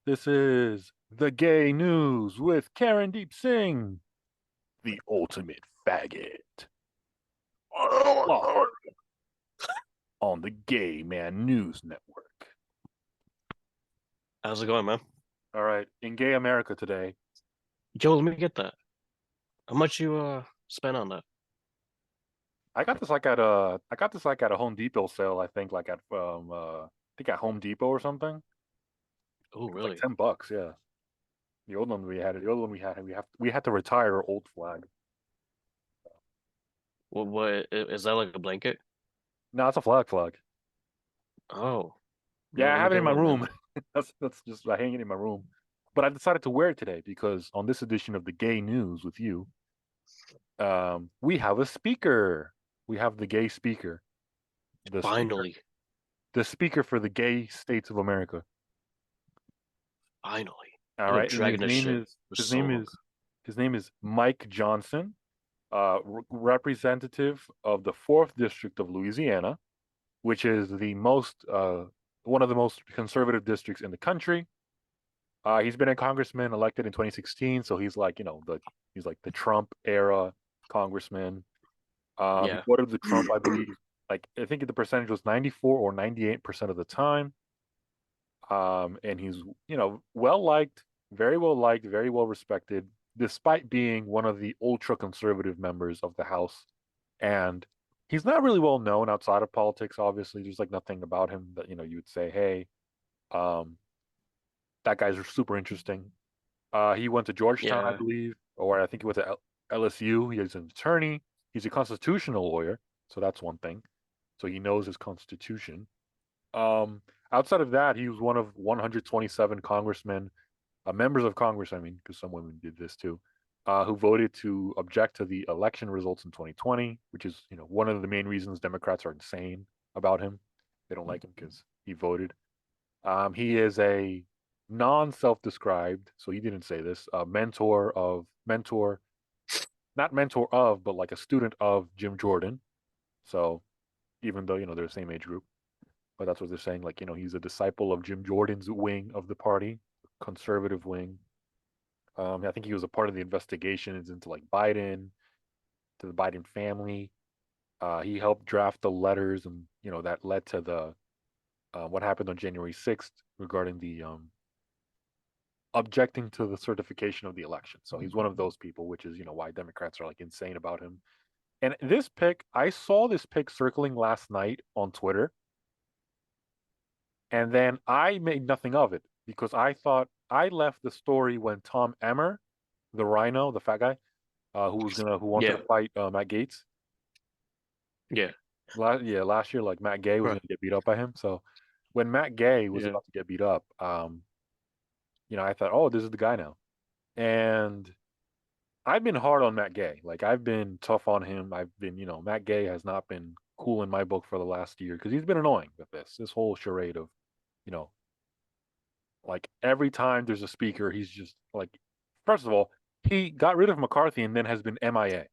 This is the gay news with Karen Deep Singh, the ultimate faggot, live on the Gay Man News Network. How's it going, man? All right, in gay America today, Yo, let me get that. How much you spent on that? I got this like at a Home Depot sale. I think like I think at Home Depot or something. Oh, It was like really? $10. Yeah, the old one we had to retire our old flag. What is that, like a blanket? No, it's a flag. Oh, Yeah, man, I let me have it get in my one then. room. That's just I hang it in my room. But I decided to wear it today because on this edition of the Gay News with you, we have a speaker. We have the gay speaker, the speaker, Finally, the speaker for the gay states of America. finally. All I've been right, and dragging this shit for his so name long. is his name is Mike Johnson, representative of the Fourth District of Louisiana, which is the most one of the most conservative districts in the country. He's been a congressman elected in 2016, so he's like the Trump era congressman. He Yeah, voted the Trump, I believe, like I think the percentage was 94 or 98% of the time. And he's well liked, very well respected, despite being one of the ultra conservative members of the House. And he's not really well known outside of politics. Obviously, there's like nothing about him that you would say, hey, um, that guy's super interesting. He went to Georgetown, I yeah, believe, or I think he went to LSU. He is an attorney. He's a constitutional lawyer, so that's one thing. So he knows his constitution. Outside of that, he was one of 127 congressmen, members of Congress, I mean, because some women did this too, who voted to object to the election results in 2020, which is, one of the main reasons Democrats are insane about him. They don't like him because he voted. He is a non-self-described, so he didn't say this, not mentor of, but like a student of Jim Jordan. So even though, they're the same age group, but that's what they're saying. Like, he's a disciple of Jim Jordan's wing of the party, conservative wing. I think he was a part of the investigations into like Biden, to the Biden family. He helped draft the letters, and that led to the what happened on January 6th regarding the objecting to the certification of the election. So he's one of those people, which is why Democrats are like insane about him. And this pick, I saw this pick circling last night on Twitter, and then I made nothing of it because I thought I left the story when Tom Emmer, the Rhino, the fat guy, who wanted to yeah, fight Matt Gates. yeah, Last year, like Matt Gay was bro. going to get beat up by him. So when Matt Gay was Yeah, about to get beat up, I thought, oh, this is the guy now. And I've been hard on Matt Gay. Like I've been tough on him. I've been, Matt Gay has not been cool in my book for the last year because he's been annoying with this whole charade of, you know, like every time there's a speaker, he's just like, first of all, he got rid of McCarthy and then has been MIA,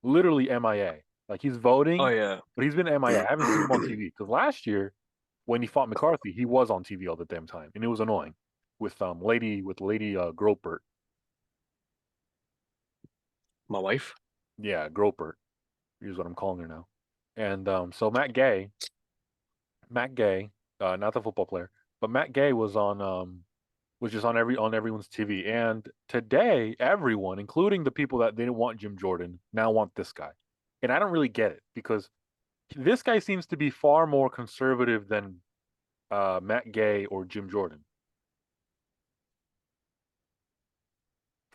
literally MIA. Like he's oh voting, yeah, but he's been MIA. I haven't seen him on TV because last year when he fought McCarthy, he was on TV all the damn time, and it was annoying with Lady Gropert. my wife. Yeah, Gropert is what I'm calling her now. And so Matt Gay, not the football player, but Matt Gay was just on everyone's TV. And today, everyone, including the people that didn't want Jim Jordan, now want this guy. And I don't really get it because this guy seems to be far more conservative than Matt Gay or Jim Jordan.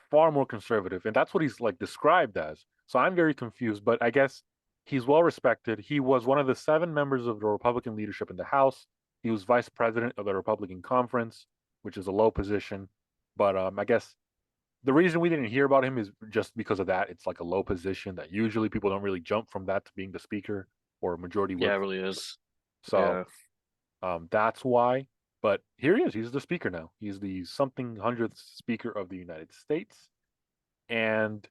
Far more conservative, and that's what he's like described as. So I'm very confused, but I guess he's well respected. He was one of the seven members of the Republican leadership in the House. He was vice president of the Republican conference, which is a low position. But I guess the reason we didn't hear about him is just because of that. It's like a low position that usually people don't really jump from that to being the speaker or a majority Yeah, whip. it really is. So Yeah, that's why. But here he is. He's the speaker now. He's the something hundredth speaker of the United States. And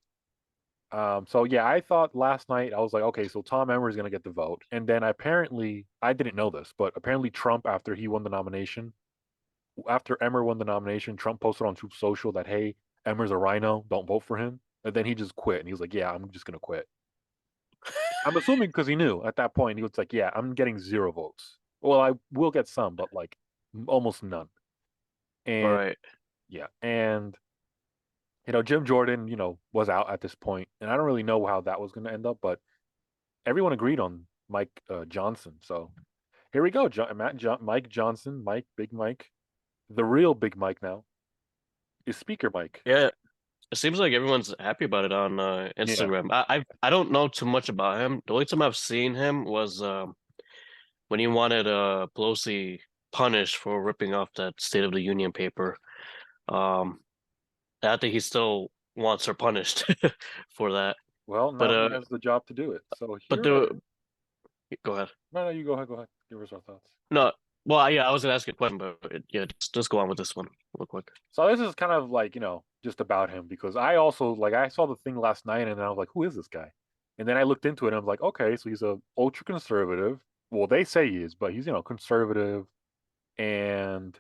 So yeah, I thought last night I was like, okay, so Tom Emmer is gonna get the vote, and then apparently I didn't know this, but apparently Trump, after he won the nomination, after Emmer won the nomination, Trump posted on Truth Social that hey, Emmer's a rhino, don't vote for him, and then he just quit, and he was like, yeah, I'm just gonna quit. I'm assuming because he knew at that point he was like, yeah, I'm getting 0 votes. Well, I will get some, but like almost none. And Right. yeah, and Jim Jordan, was out at this point, and I don't really know how that was going to end up, but everyone agreed on Mike Johnson. So here we go, Mike Johnson, Big Mike, the real Big Mike now is Speaker Mike. Yeah. It seems like everyone's happy about it on Yeah. Instagram. I don't know too much about him. The only time I've seen him was when he wanted Pelosi punished for ripping off that State of the Union paper. Um, I think he still wants her punished for that. Well, But now he has the job to do it. So but here it is. go ahead. No, no, you go ahead. Go ahead. Give us our thoughts. No, well, yeah, I was gonna ask you a question, but yeah, just go on with this one real quick. So this is kind of like, just about him because I also like I saw the thing last night and I was like, who is this guy? And then I looked into it and I was like, okay, so he's a ultra conservative. Well, they say he is, but he's, conservative and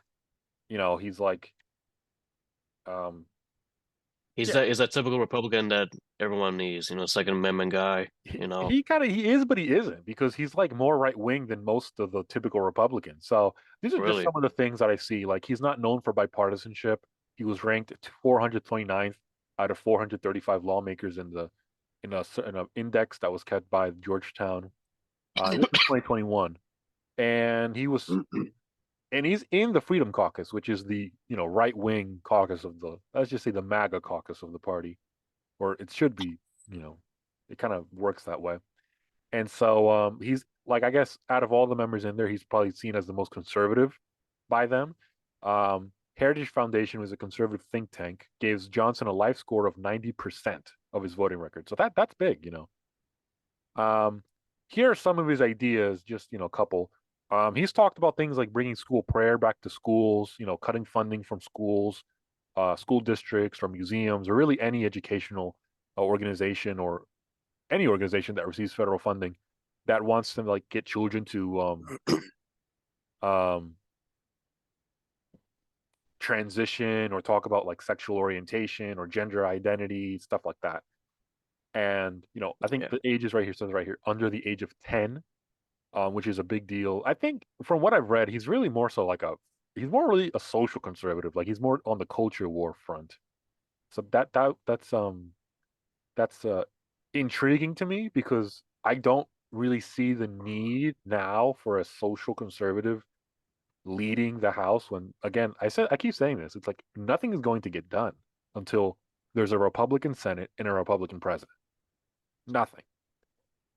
he's like um He's yeah, that typical Republican that everyone needs, Second Amendment guy, he, he kind of he is, but he isn't because he's like more right wing than most of the typical Republicans. So these are just really. some of the things that I see. Like he's not known for bipartisanship. He was ranked 429th out of 435 lawmakers in a index that was kept by Georgetown. This is 2021, and he's in the Freedom Caucus, which is the right wing caucus of the, let's just say, the MAGA caucus of the party, or it should be. You know, it kind of works that way. And so he's like, I guess out of all the members in there, he's probably seen as the most conservative by them. Heritage Foundation was a conservative think tank, gives Johnson a life score of 90% of his voting record. So that's big. Um, Here are some of his ideas, just a couple. He's talked about things like bringing school prayer back to schools, cutting funding from schools, school districts, or museums, or really any educational organization or any organization that receives federal funding that wants to like get children to um, transition or talk about like sexual orientation or gender identity, stuff like that. And I think Yeah. the age is right here, says right here, under the age of 10, which is a big deal. I think from what I've read, he's really more so like he's more really a social conservative. Like he's more on the culture war front. So that's intriguing to me because I don't really see the need now for a social conservative leading the House when again I keep saying this. It's like nothing is going to get done until there's a Republican Senate and a Republican president. Nothing.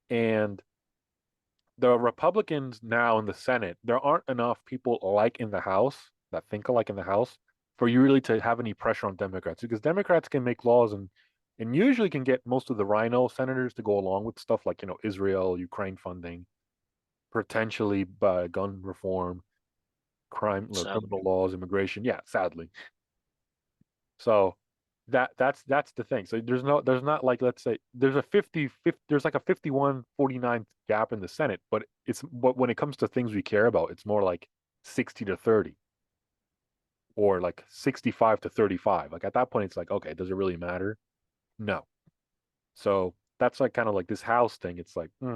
And the Republicans now in the Senate, there aren't enough people alike in the House that think alike in the House for you really to have any pressure on Democrats because Democrats can make laws and usually can get most of the rhino senators to go along with stuff like Israel, Ukraine funding, potentially by gun reform, criminal Sadly. laws, immigration. Yeah, sadly. So that's the thing. So there's not like let's say there's a 50 there's like a 51-49 gap in the Senate, but when it comes to things we care about, it's more like 60-30 or like 65-35. Like at that point it's like, okay, does it really matter? No. So that's like kind of like this House thing. It's like, I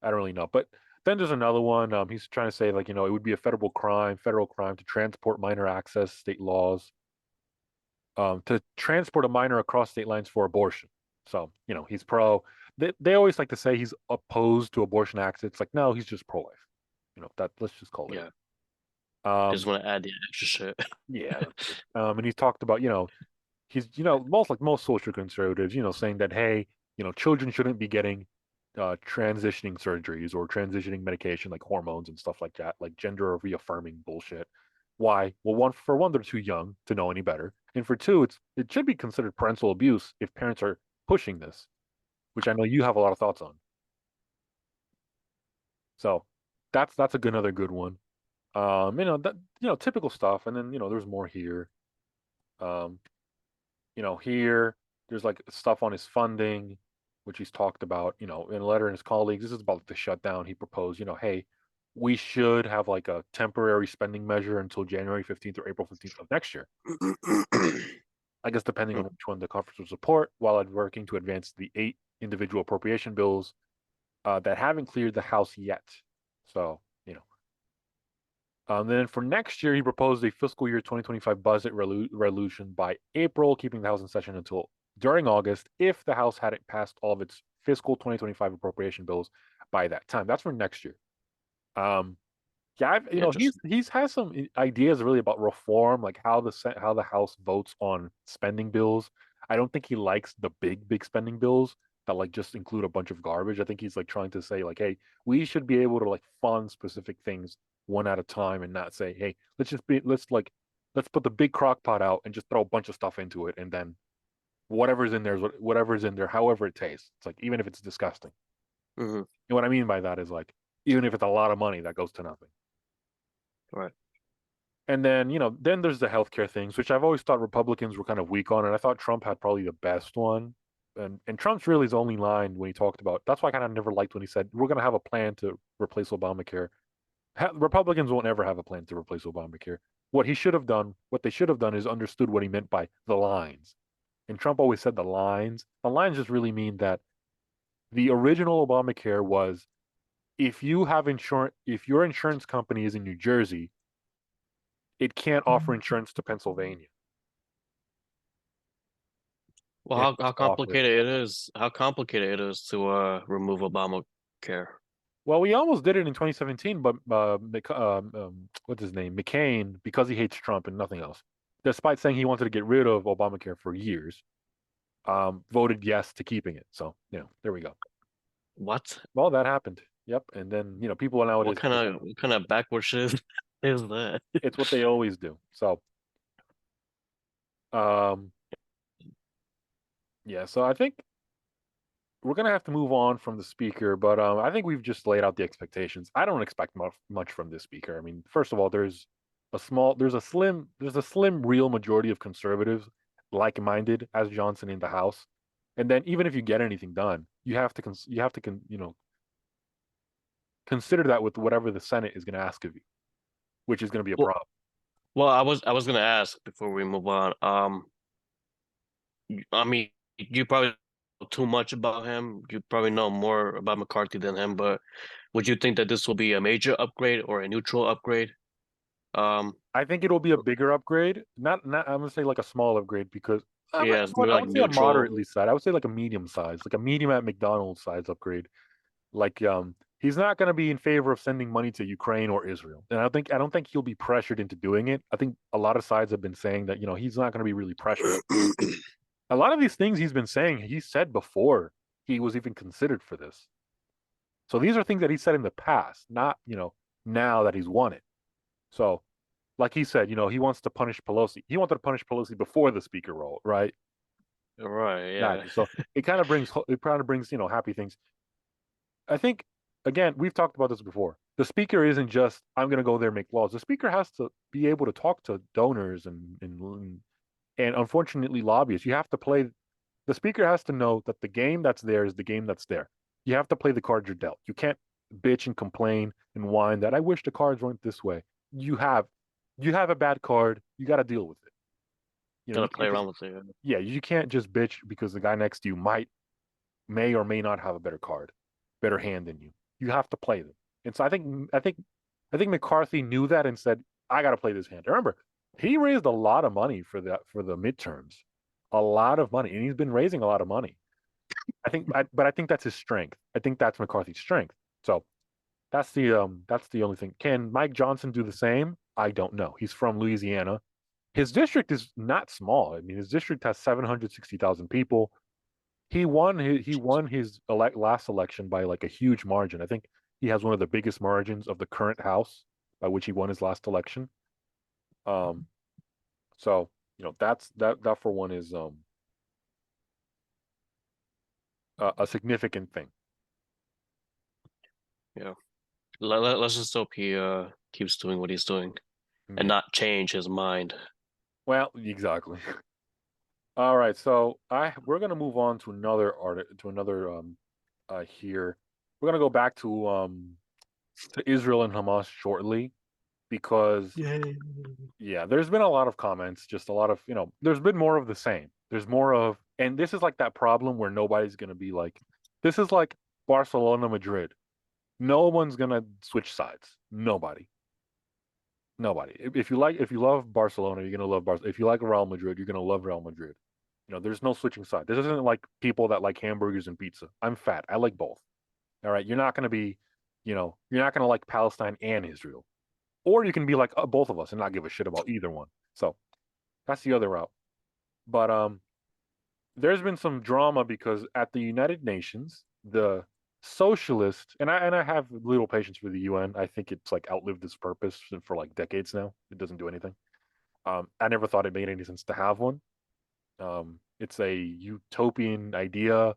don't really know. But then there's another one. He's trying to say like, it would be a federal crime to transport minor access state laws to transport a minor across state lines for abortion. So, he's pro. They always like to say he's opposed to abortion acts. It's like, no, he's just pro-life. That let's just call it. Yeah. I just Um, want to add the extra shit. yeah, that's good. And he's talked about, he's, most social conservatives, saying that, hey, children shouldn't be getting transitioning surgeries or transitioning medication like hormones and stuff like that, like gender reaffirming bullshit. Why? Well, for one, they're too young to know any better, and for two, it should be considered parental abuse if parents are pushing this, which I know you have a lot of thoughts on. So that's a good another good one. That typical stuff, and then there's more here. Um, here. There's like stuff on his funding, which he's talked about, in a letter in his colleagues. This is about the shutdown. He proposed, hey, we should have like a temporary spending measure until January 15th or April 15th of next year. I guess depending on which one the conference will support, while working to advance the 8 individual appropriation bills that haven't cleared the House yet. So, then for next year, he proposed a fiscal year 2025 budget resolution by April, keeping the House in session until during August if the House hadn't passed all of its fiscal 2025 appropriation bills by that time. That's for next year. Um, yeah, Interesting. he's has some ideas really about reform, like how the House votes on spending bills. I don't think he likes the big spending bills that like just include a bunch of garbage. I think he's like trying to say like, hey, we should be able to like fund specific things one at a time and not say, hey, let's put the big crock pot out and just throw a bunch of stuff into it and then whatever's in there is whatever's in there, however it tastes. It's like even if it's disgusting. Hmm. And what I mean by that is like even if it's a lot of money that goes to nothing. Right. And then, then there's the healthcare things, which I've always thought Republicans were kind of weak on, and I thought Trump had probably the best one. And Trump's really his only line when he talked about. That's why I kind of never liked when he said we're going to have a plan to replace Obamacare. Republicans won't ever have a plan to replace Obamacare. What they should have done is understood what he meant by the lines. And Trump always said the lines. The lines just really mean that the original Obamacare was if your insurance company is in New Jersey, it can't offer insurance to Pennsylvania. Well, It has how to offer it. complicated it is? How complicated it is to remove Obamacare? Well, we almost did it in 2017, but what's his name, McCain, because he hates Trump and nothing else, despite saying he wanted to get rid of Obamacare for years, voted yes to keeping it. So, there we go. What? Well, that happened. Yep. And then, people nowadays say What kind of backward shit is that? it's what they always do. So, um, yeah. So I think we're gonna have to move on from the speaker, but I think we've just laid out the expectations. I don't expect much from this speaker. I mean, first of all, there's a slim real majority of conservatives like-minded as Johnson in the House, and then even if you get anything done, consider that with whatever the Senate is going to ask of you, which is going to be a Well, problem. I was gonna ask before we move on. I mean, you probably know too much about him. You probably know more about McCarthy than him, but would you think that this will be a major upgrade or a neutral upgrade? Um, I think it'll be a bigger upgrade. Not I'm gonna say like a small upgrade because yeah, you it's know what, maybe I like would say a neutral. moderately size. I would say like a medium size, like a medium at McDonald's size upgrade. Like he's not gonna be in favor of sending money to Ukraine or Israel. And I don't think he'll be pressured into doing it. I think a lot of sides have been saying that, he's not gonna be really pressured. A lot of these things he's been saying, he said before he was even considered for this. So these are things that he said in the past, not, now that he's won it. So like he said, he wants to punish Pelosi. He wanted to punish Pelosi before the speaker role, right? Right, yeah. Exactly. So it kind of brings happy things. I think again we've talked about this before. The speaker isn't just I'm going to go there and make laws. The speaker has to be able to talk to donors and unfortunately lobbyists. You have to play. The speaker has to know that the game that's there is the game that's there. You have to play the cards you're dealt. You can't bitch and complain and whine that I wish the cards weren't this way. You have you have a bad card. You got to deal with it. You Gotta play can't just around with it. yeah, you can't just bitch because the guy next to you may or may not have a better card, better hand than you. You have to play them. And so I think McCarthy knew that and said, I got to play this hand. Remember, he raised a lot of money for the midterms, a lot of money, and he's been raising a lot of money. But I think that's his strength. I think that's McCarthy's strength. So that's the only thing. Can Mike Johnson do the same? I don't know. He's from Louisiana. His district is not small. I mean, his district has 760,000 people. He won his last election by like a huge margin. I think he has one of the biggest margins of the current House by which he won his last election. Um, so that for one is a significant thing. Yeah. Let's just hope he keeps doing what he's doing and Yeah. not change his mind. Well, exactly. All right, so I we're gonna move on to another art to another here. We're gonna go back to Israel and Hamas shortly because Yay. yeah, there's been a lot of comments, just a lot of, there's been more of the same. There's more of, and this is like that problem where nobody's gonna be like, this is like Barcelona, Madrid. No one's gonna switch sides. Nobody. Nobody. If you love Barcelona, you're gonna love Barcelona. If you like Real Madrid, you're gonna love Real Madrid. There's no switching side. This isn't like people that like hamburgers and pizza. I'm fat. I like both. All right. You're not gonna be, you're not gonna like Palestine and Israel, or you can be like both of us and not give a shit about either one. So that's the other route. But there's been some drama because at the United Nations, the socialist and I have little patience for the UN. I think it's like outlived its purpose for like decades now. It doesn't do anything. I never thought it made any sense to have one. It's a utopian idea,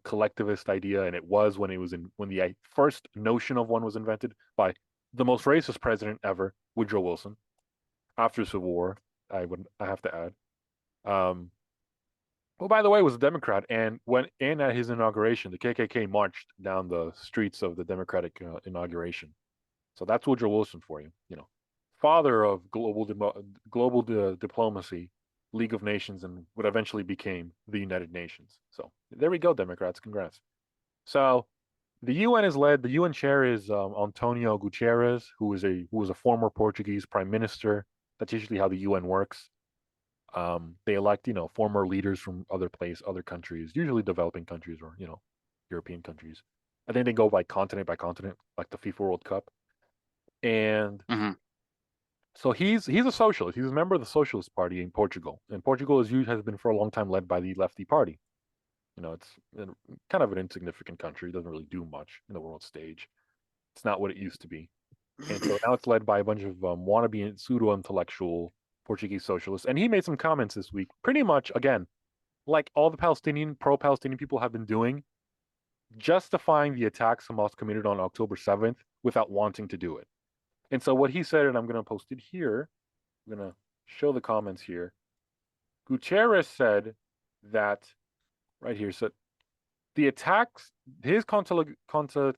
collectivist idea, and it was when the first notion of one was invented by the most racist president ever, Woodrow Wilson, after the Civil War. I have to add. Um, who, by the way, was a Democrat, and when in at his inauguration, the KKK marched down the streets of the Democratic inauguration. So that's Woodrow Wilson for you. Father of global diplomacy, League of Nations, and what eventually became the United Nations. So there we go, Democrats. Congrats. So the UN is led. The UN chair is Antonio Guterres, who was a former Portuguese prime minister. That's usually how the UN works. They elect, former leaders from other countries, usually developing countries or, European countries. I think they go by continent, like the FIFA World Cup. And Hmm. so he's a socialist. He's a member of the Socialist Party in Portugal. And Portugal has been for a long time led by the lefty party. It's kind of an insignificant country. It doesn't really do much in the world stage. It's not what it used to be. And so now it's led by a bunch of wannabe pseudo intellectual Portuguese socialists. And he made some comments this week, pretty much again like all the pro Palestinian people have been doing, justifying the attacks Hamas committed on October 7th without wanting to do it. And so what he said, and I'm going to post it here, I'm going to show the comments here. Gutierrez said that, right here, said the attacks, his contextualization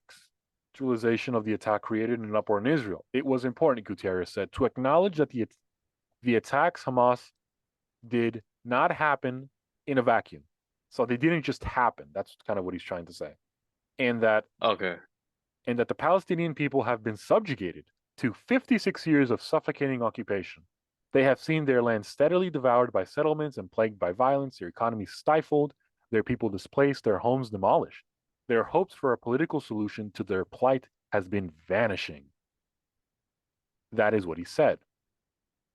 of the attack created an uproar in Israel. It was important, Gutierrez said, to acknowledge that the attacks Hamas did not happen in a vacuum. So they didn't just happen. That's kind of what he's trying to say. And that Okay. the Palestinian people have been subjugated to 56 years of suffocating occupation. They have seen their land steadily devoured by settlements and plagued by violence, their economy stifled, their people displaced, their homes demolished. Their hopes for a political solution to their plight has been vanishing. That is what he said.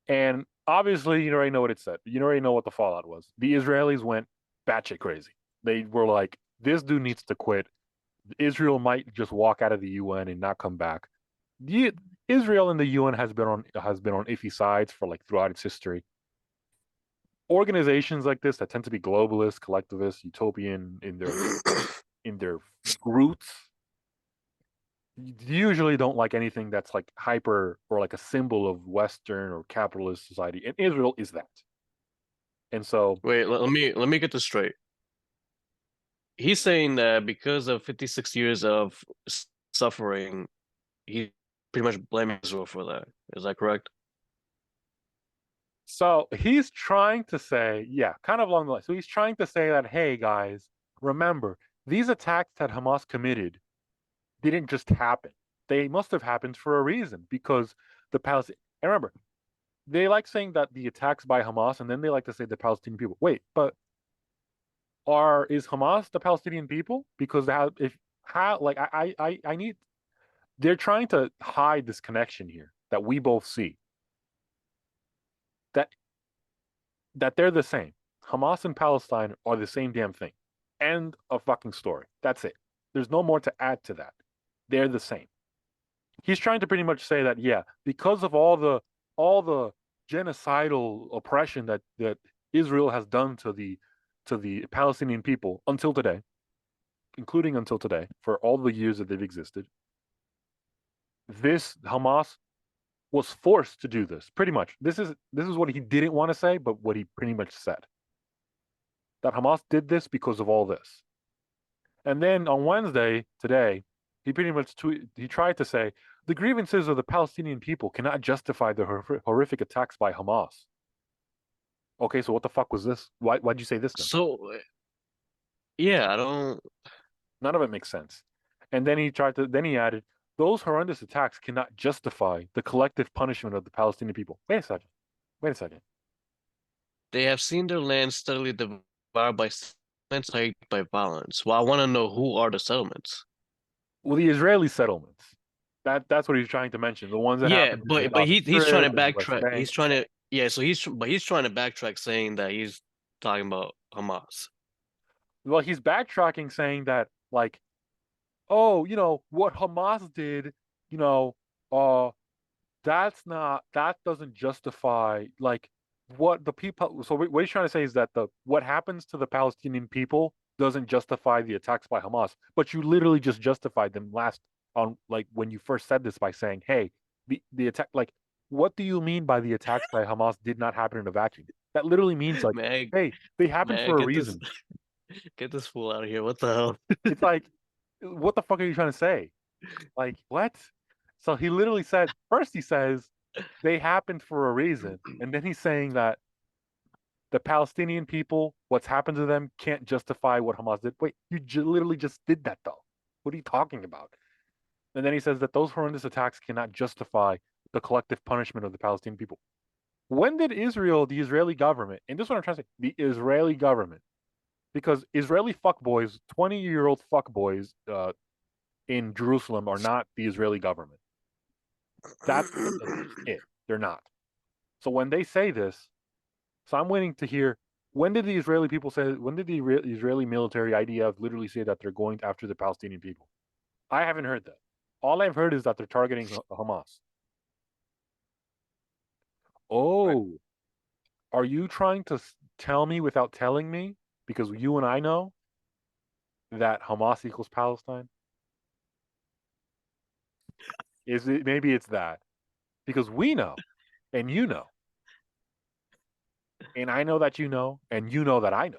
And obviously, you already know what it said. You already know what the fallout was. The Israelis went batshit crazy. They were like, this dude needs to quit. Israel might just walk out of the UN and not come back. The, Israel and the UN has been on iffy sides for like throughout its history. Organizations like this that tend to be globalist, collectivist, utopian in their roots usually don't like anything that's like hyper or like a symbol of Western or capitalist society. And Israel is that. And so, Wait, let me get this straight. He's saying that because of 56 years of suffering, he pretty much blaming Israel for that. Is that correct? he's trying to say, yeah, kind of along the line. So he's trying to say that, hey guys, remember these attacks that Hamas committed didn't just happen. They must have happened for a reason because the Palestinian. And remember, they like saying that the attacks by Hamas, and then they like to say the Palestinian people. Wait, but is Hamas the Palestinian people? Because if how like I need. They're trying to hide this connection here that we both see that they're the same. Hamas and Palestine are the same damn thing. End of fucking story. That's it. There's no more to add to that. They're the same. He's trying to pretty much say that yeah, because of all the genocidal oppression that Israel has done to the Palestinian people until today, including until today, for all the years that they've existed, this Hamas was forced to do this. Pretty much. This is what he didn't want to say, but what he pretty much said. that Hamas did this because of all this. And then on Wednesday, today, he pretty much he tried to say the grievances of the Palestinian people cannot justify the horrific attacks by Hamas. Okay, so what the fuck was this? Why'd you say this then? So yeah, I don't. None of it makes sense. And then he added, those horrendous attacks cannot justify the collective punishment of the Palestinian people. Wait a second. Wait a second. They have seen their land steadily devoured by settlements plagued by violence. Well, I want to know who are the settlements. Well, the Israeli settlements. That's what he's trying to mention. The ones that Yeah, happened in the but Gaza he's trying Strip to and the West backtrack. Bank. He's trying to yeah. So he's trying to backtrack, saying that he's talking about Hamas. Well, he's backtracking saying that, like, oh, what Hamas did, you know, uh, that doesn't justify, like, what the people. So what he's trying to say is that the what happens to the Palestinian people doesn't justify the attacks by Hamas, but you literally just justified them last on, like, when you first said this by saying, hey, the attack, like, what do you mean by the attacks by Hamas did not happen in a vacuum? That literally means, like, Man, hey, they happened man, for a get this reason. get this fool out of here. What the hell? It's like, what the fuck are you trying to say? Like, what? So he literally said, first he says they happened for a reason. And then he's saying that the Palestinian people, what's happened to them can't justify what Hamas did. Wait, you literally just did that though. What are you talking about? And then he says that those horrendous attacks cannot justify the collective punishment of the Palestinian people. When did Israel, the Israeli government, and this is what I'm trying to say, the Israeli government, because Israeli fuckboys, 20-year-old fuckboys in Jerusalem are not the Israeli government. That's just it. They're not. So when they say this, so I'm waiting to hear, when did the Israeli people say, when did the Israeli military IDF literally say that they're going after the Palestinian people? I haven't heard that. All I've heard is that they're targeting Hamas. Right. Oh, are you trying to tell me without telling me? Because you and I know that Hamas equals Palestine. Is it, maybe it's that? Because we know, and you know, and I know that you know, and you know that I know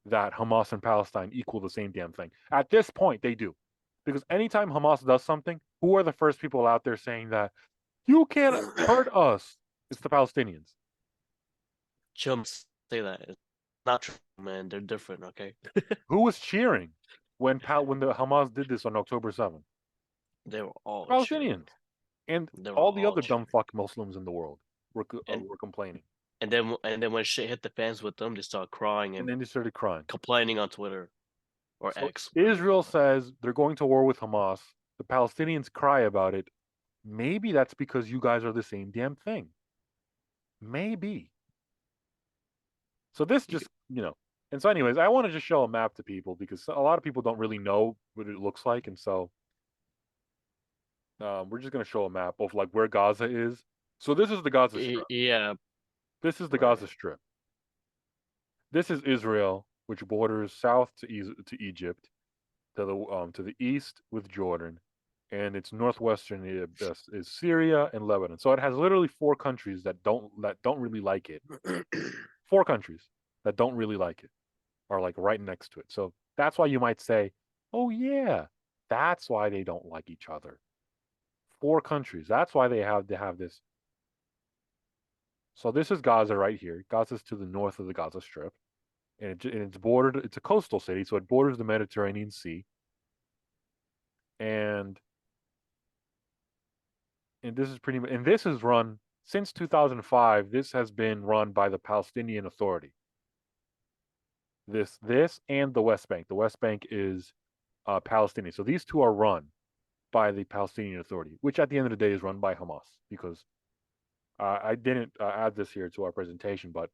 that Hamas and Palestine equal the same damn thing. At this point, they do. Because anytime Hamas does something, who are the first people out there saying that you can't hurt us? It's the Palestinians. Chum say that. It's not true, man. They're different, okay? Who was cheering when the Hamas did this on October 7th? They were all cheering. Palestinians. And They were all the all other dumb cheering. fuck Muslims in the world And were complaining. and then when shit hit the fans with them, they start crying And and then they started crying. complaining on Twitter or So X, whatever you Israel call it. says they're going to war with Hamas. The Palestinians cry about it. Maybe that's because you guys are the same damn thing. Maybe. So this You just, and so anyways, I want to just show a map to people because a lot of people don't really know what it looks like. And so we're just going to show a map of, like, where Gaza is. So this is the Gaza Strip. Yeah, This is the right. Gaza Strip. This is Israel, which borders south to Egypt, to the east with Jordan, and its northwestern is Syria and Lebanon. So it has literally four countries that don't really like it. Four countries that don't really like it are, like, right next to it. So that's why you might say, "Oh yeah, that's why they don't like each other." Four countries. That's why they have to have this. So this is Gaza right here. Gaza's to the north of the Gaza Strip, and it's bordered. It's a coastal city, so it borders the Mediterranean Sea, and this is pretty much, and this is run since 2005. This has been run by the Palestinian Authority. This and the West Bank. The West Bank is Palestinian. So these two are run by the Palestinian Authority, which at the end of the day is run by Hamas. Because I didn't add this here to our presentation, but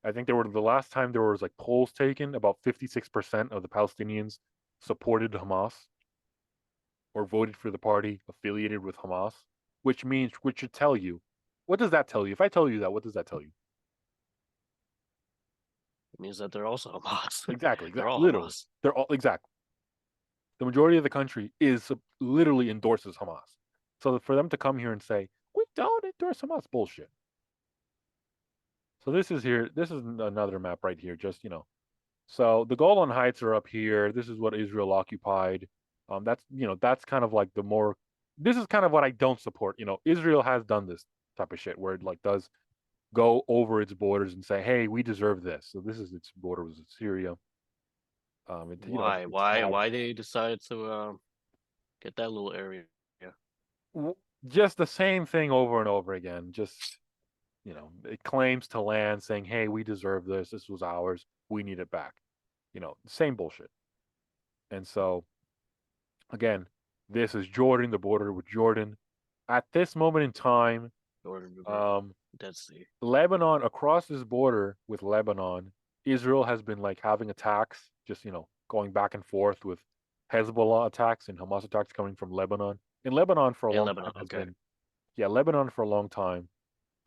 I think the last time there was, like, polls taken, about 56% of the Palestinians supported Hamas or voted for the party affiliated with Hamas, which should tell you, what does that tell you? If I tell you that, what does that tell you? It means that they're also Hamas. Exactly, They're all literally, Hamas. they're all exactly. The majority of the country is literally endorses Hamas. So for them to come here and say we don't endorse Hamas, bullshit. So this is here. This is another map right here. Just, So the Golan Heights are up here. This is what Israel occupied. That's kind of like the more. This is kind of what I don't support. Israel has done this type of shit where it like does go over its borders and say, "Hey, we deserve this." So this is its border with Syria. Why? It's Why? not Why they decided to get that little area? Yeah. just the same thing over and over again. Just it claims to land saying, "Hey, we deserve this. This was ours. We need it back." Same bullshit. And so again, this is Jordan, the border with Jordan. At this moment in time, Jordan River, um, Dead Sea. Lebanon, across this border with Lebanon, Israel has been like having attacks, just going back and forth with Hezbollah attacks and Hamas attacks coming from Lebanon. In Lebanon for a In long time Lebanon. has Okay. been, yeah, Lebanon for a long time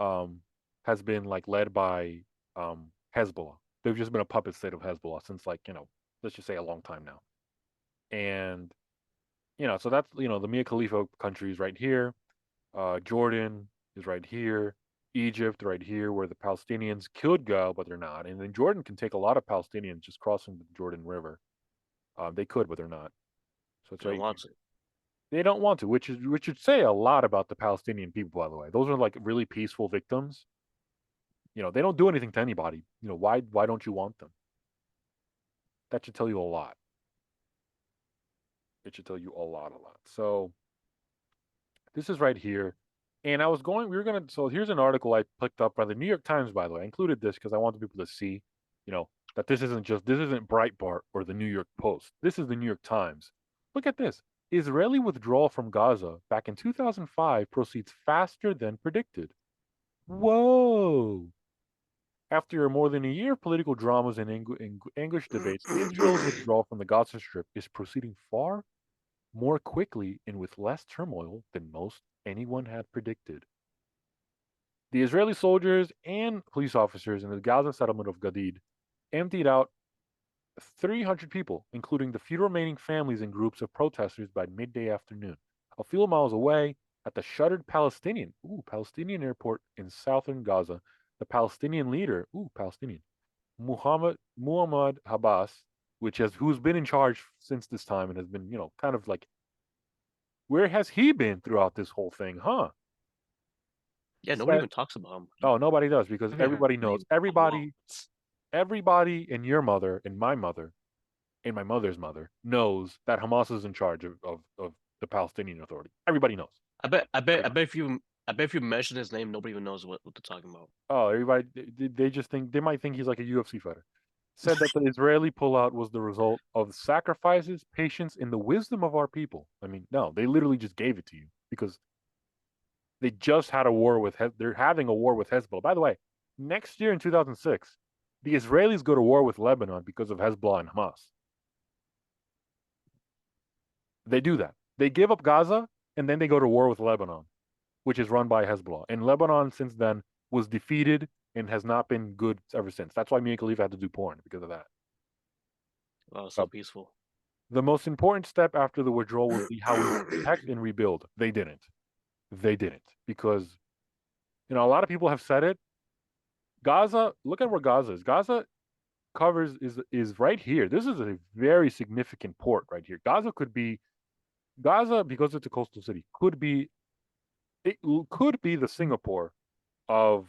um, has been like led by Hezbollah. They've just been a puppet state of Hezbollah since like let's just say a long time now. And so that's the Mia Khalifa countries right here. Jordan is right here. Egypt right here, where the Palestinians could go, but they're not. And then Jordan can take a lot of Palestinians just crossing the Jordan River. They could, but they're not. So it's They don't right want here. to. They don't want to, which should say a lot about the Palestinian people, by the way. Those are like really peaceful victims. They don't do anything to anybody. Why don't you want them? That should tell you a lot. It should tell you a lot, a lot. So this is right here. And so here's an article I picked up by the New York Times, by the way. I included this because I wanted people to see, that this isn't Breitbart or the New York Post. This is the New York Times. Look at this. Israeli withdrawal from Gaza back in 2005 proceeds faster than predicted. Whoa. After more than a year of political dramas and anguished debates, Israel's withdrawal from the Gaza Strip is proceeding far more quickly and with less turmoil than most anyone had predicted. The Israeli soldiers and police officers in the Gaza settlement of Gadid emptied out 300 people, including the few remaining families and groups of protesters by midday afternoon. A few miles away, at the shuttered Palestinian airport in southern Gaza, the Palestinian leader, Palestinian, Muhammad Abbas, who's been in charge since this time and has been, kind of like, where has he been throughout this whole thing, huh? Yeah, nobody Said, even talks about him. oh, nobody does because I haven't heard everybody his knows. name in a while. Everybody and your mother and my mother and my mother's mother knows that Hamas is in charge of the Palestinian Authority. Everybody knows. Everybody. I bet if you mention his name, nobody even knows what they're talking about. Oh, everybody. They just think they might think he's like a UFC fighter. Said that the Israeli pullout was the result of sacrifices, patience, and the wisdom of our people. I mean, no, they literally just gave it to you because they just had a war with. They're having a war with Hezbollah. By the way, next year in 2006, the Israelis go to war with Lebanon because of Hezbollah and Hamas. They do that. They give up Gaza and then they go to war with Lebanon, which is run by Hezbollah. And Lebanon since then was defeated and has not been good ever since. That's why Mia Khalifa had to do porn because of that. Wow, Uh, so peaceful. the most important step after the withdrawal would be how we protect and rebuild. They didn't. They didn't because a lot of people have said it. Gaza, look at where Gaza is. Gaza covers is right here. This is a very significant port right here. Gaza because it's a coastal city it could be the Singapore of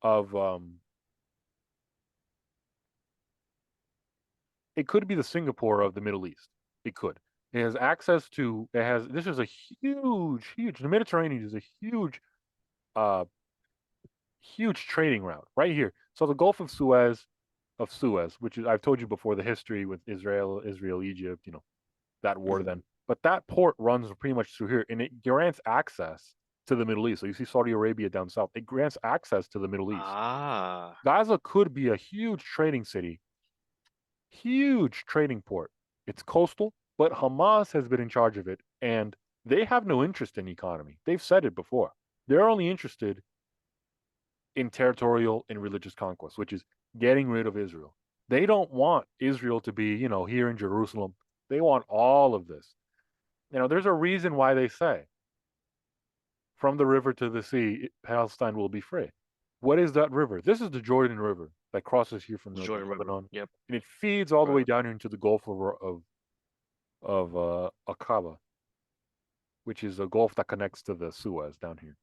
of it could be the Singapore of the Middle East. It could. It has access to. It has. This is a huge. The Mediterranean is a uh, huge trading route right here. So the Gulf of Suez, which is I've told you before the history with Israel, Egypt. That war Mhm. then. But that port runs pretty much through here, and it grants access to the Middle East. So you see Saudi Arabia down south. It grants access to the Middle East. Ah, Gaza could be a huge trading city, huge trading port. It's coastal, but Hamas has been in charge of it, and they have no interest in economy. They've said it before. They're only interested in territorial and religious conquest, which is getting rid of Israel. They don't want Israel to be, here in Jerusalem. They want all of this. There's a reason why they say from the river to the sea, Palestine will be free. What is that river? This is the Jordan River that crosses here from The northern Jordan River. Lebanon, Yep. and it feeds all the way Right. down into the Gulf of Aqaba, which is a gulf that connects to the Suez down here.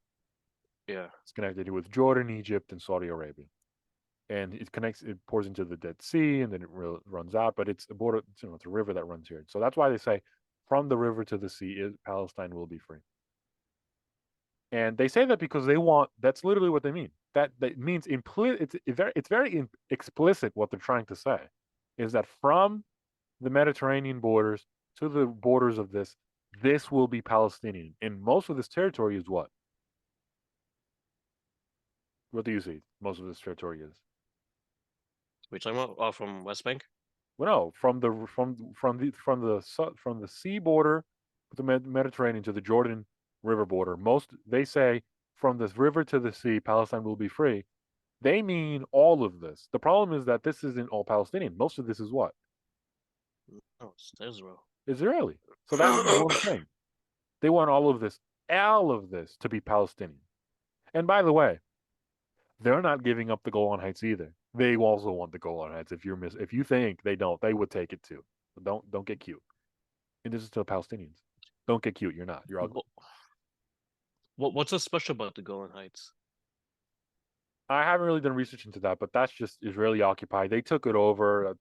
Yeah. It's connected with Jordan, Egypt, and Saudi Arabia, and it connects. It pours into the Dead Sea, and then it runs out. But it's a border. It's a river that runs here. So that's why they say, from the river to the sea, Palestine will be free. And they say that because they want. That's literally what they mean. That means implicit. It's very explicit what they're trying to say, is that from the Mediterranean borders to the borders of this will be Palestinian, and most of this territory is what? What do you see? Most of this territory is. We talking about from West Bank? Well, no, from the sea border with the Mediterranean to the Jordan River border. Most they say from this river to the sea, Palestine will be free. They mean all of this. The problem is that this isn't all Palestinian. Most of this is what? Oh, it's Israel. Israeli. So that means one thing. They want all of this to be Palestinian. And by the way, they're not giving up the Golan Heights either. They also want the Golan Heights. If you think they don't, they would take it too. So don't get cute. And this is to the Palestinians. Don't get cute. You're not. You're ugly. What's so special about the Golan Heights? I haven't really done research into that, but that's just Israeli occupied. They took it over.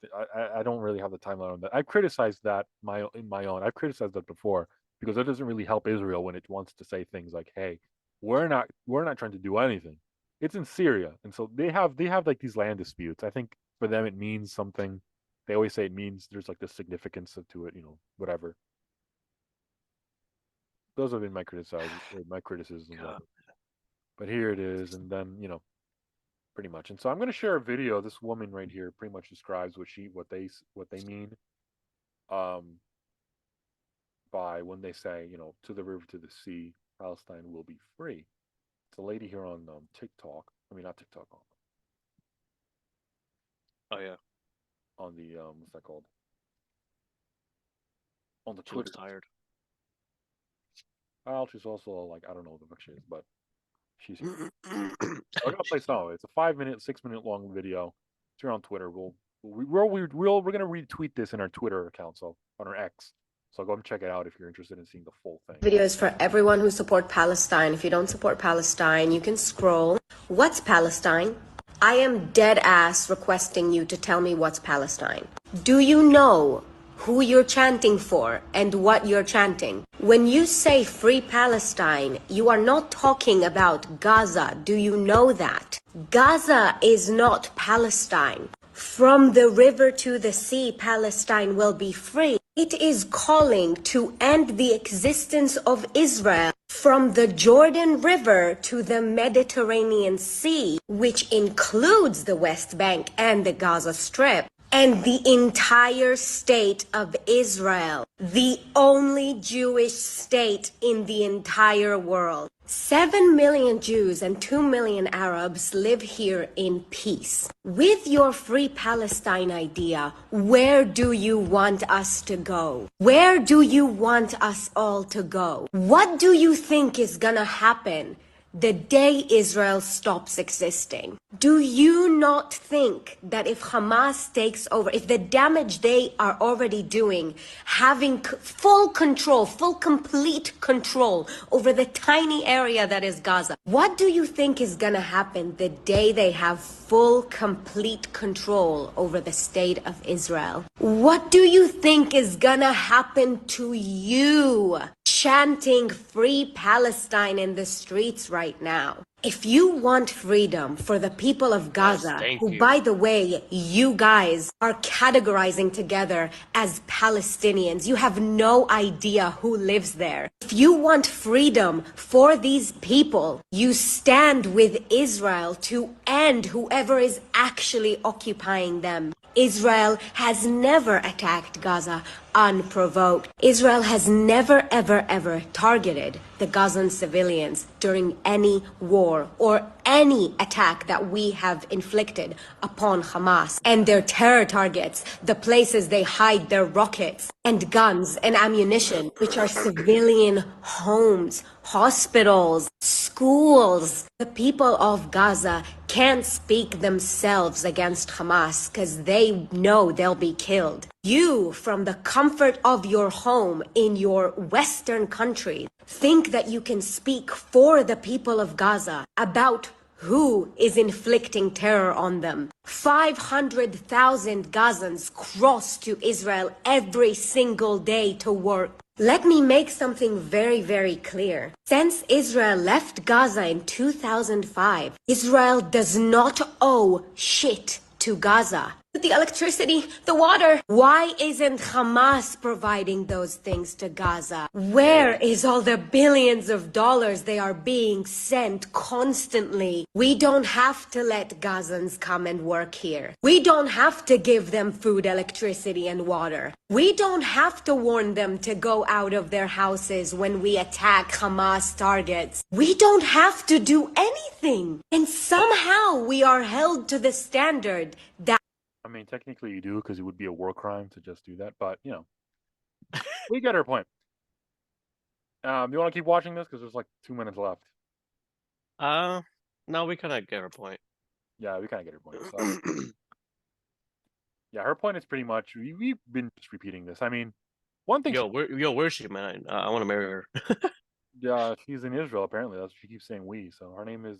I don't really have the timeline on that. I've criticized that in my own. I've criticized that before because that doesn't really help Israel when it wants to say things like, "Hey, we're not trying to do anything." It's in Syria, and so they have like these land disputes. I think for them it means something. They always say it means there's like the significance to it, whatever. Those have been my criticisms of God. it. But here it is, and then pretty much. And so I'm going to share a video. This woman right here pretty much describes what they mean um, by when they say, to the river, to the sea, Palestine will be free. It's a lady here on TikTok. I mean, not TikTok, Oh yeah. on the what's that called? On the She looks Twitter. tired. Well, she's also like, I don't know what the fuck she is, but she's here. I'm gonna play some of it. It's a 5 minute, 6 minute long video. It's here on Twitter. We're gonna retweet this in our Twitter account, so on our X. So go and check it out if you're interested in seeing the full thing. Videos for everyone who support Palestine. If you don't support Palestine, you can scroll. What's Palestine? I am dead ass requesting you to tell me what's Palestine. Do you know who you're chanting for and what you're chanting? When you say free Palestine, you are not talking about Gaza. Do you know that? Gaza is not Palestine. From the river to the sea, Palestine will be free. It is calling to end the existence of Israel from the Jordan River to the Mediterranean Sea, which includes the West Bank and the Gaza Strip, and the entire state of Israel, the only Jewish state in the entire world. 7 million Jews and 2 million Arabs live here in peace. With your free Palestine idea, where do you want us to go? Where do you want us all to go? What do you think is gonna happen the day Israel stops existing? Do you not think that if Hamas takes over, if the damage they are already doing, having full control, full complete control over the tiny area that is Gaza, what do you think is gonna happen the day they have full complete control over the state of Israel? What do you think is gonna happen to you chanting free Palestine in the streets right now? If you want freedom for the people of Gaza, Thank who, you. by the way, you guys are categorizing together as Palestinians, you have no idea who lives there. If you want freedom for these people, you stand with Israel to end whoever is actually occupying them. Israel has never attacked Gaza unprovoked. Israel has never, ever, ever targeted the Gazan civilians during any war or any attack that we have inflicted upon Hamas and their terror targets, the places they hide their rockets and guns and ammunition, which are civilian homes, hospitals, schools. The people of Gaza can't speak themselves against Hamas because they know they'll be killed. You, from the comfort of your home in your Western country, think that you can speak for the people of Gaza about who is inflicting terror on them. 500,000 Gazans cross to Israel every single day to work. Let me make something very, very clear. Since Israel left Gaza in 2005, Israel does not owe shit to Gaza. The electricity, the water. Why isn't Hamas providing those things to Gaza? Where is all the billions of dollars they are being sent constantly? We don't have to let Gazans come and work here. We don't have to give them food, electricity, and water. We don't have to warn them to go out of their houses when we attack Hamas targets. We don't have to do anything. And somehow we are held to the standard that I mean, technically you do, because it would be a war crime to just do that. But we get her point. You want to keep watching this because there's like 2 minutes left. No, we kind of get her point. Yeah, we kind of get her point. So. Yeah, her point is pretty much we've been just repeating this. I mean, one thing. Where's she, man? I want to marry her. Yeah, she's in Israel apparently. That's what she keeps saying. So her name is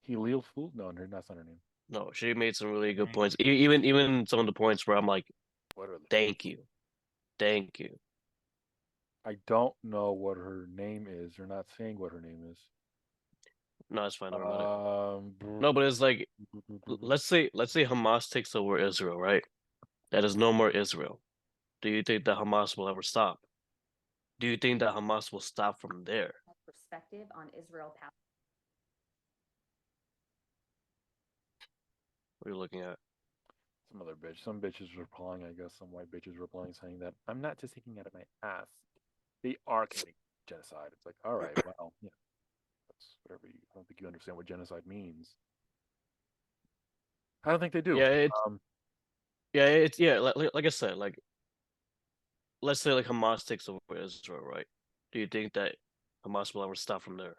Hilil Food. No, that's not her name. No, she made some really good points. Even some of the points where I'm like, what are they? thank you. I don't know what her name is. They're not saying what her name is. No, it's fine. No, but it's like, let's say Hamas takes over Israel, right? That is no more Israel. Do you think that Hamas will ever stop? Do you think that Hamas will stop from there? Perspective on Israel. What are you looking at? Some other bitch. Some bitches replying, I guess. Some white bitches replying saying that I'm not just taking it out of my ass. They are committing genocide. It's like, all right, well, that's whatever. I don't think you understand what genocide means. I don't think they do. Like I said, like let's say like Hamas takes over Israel, right? Do you think that Hamas will ever stop from there?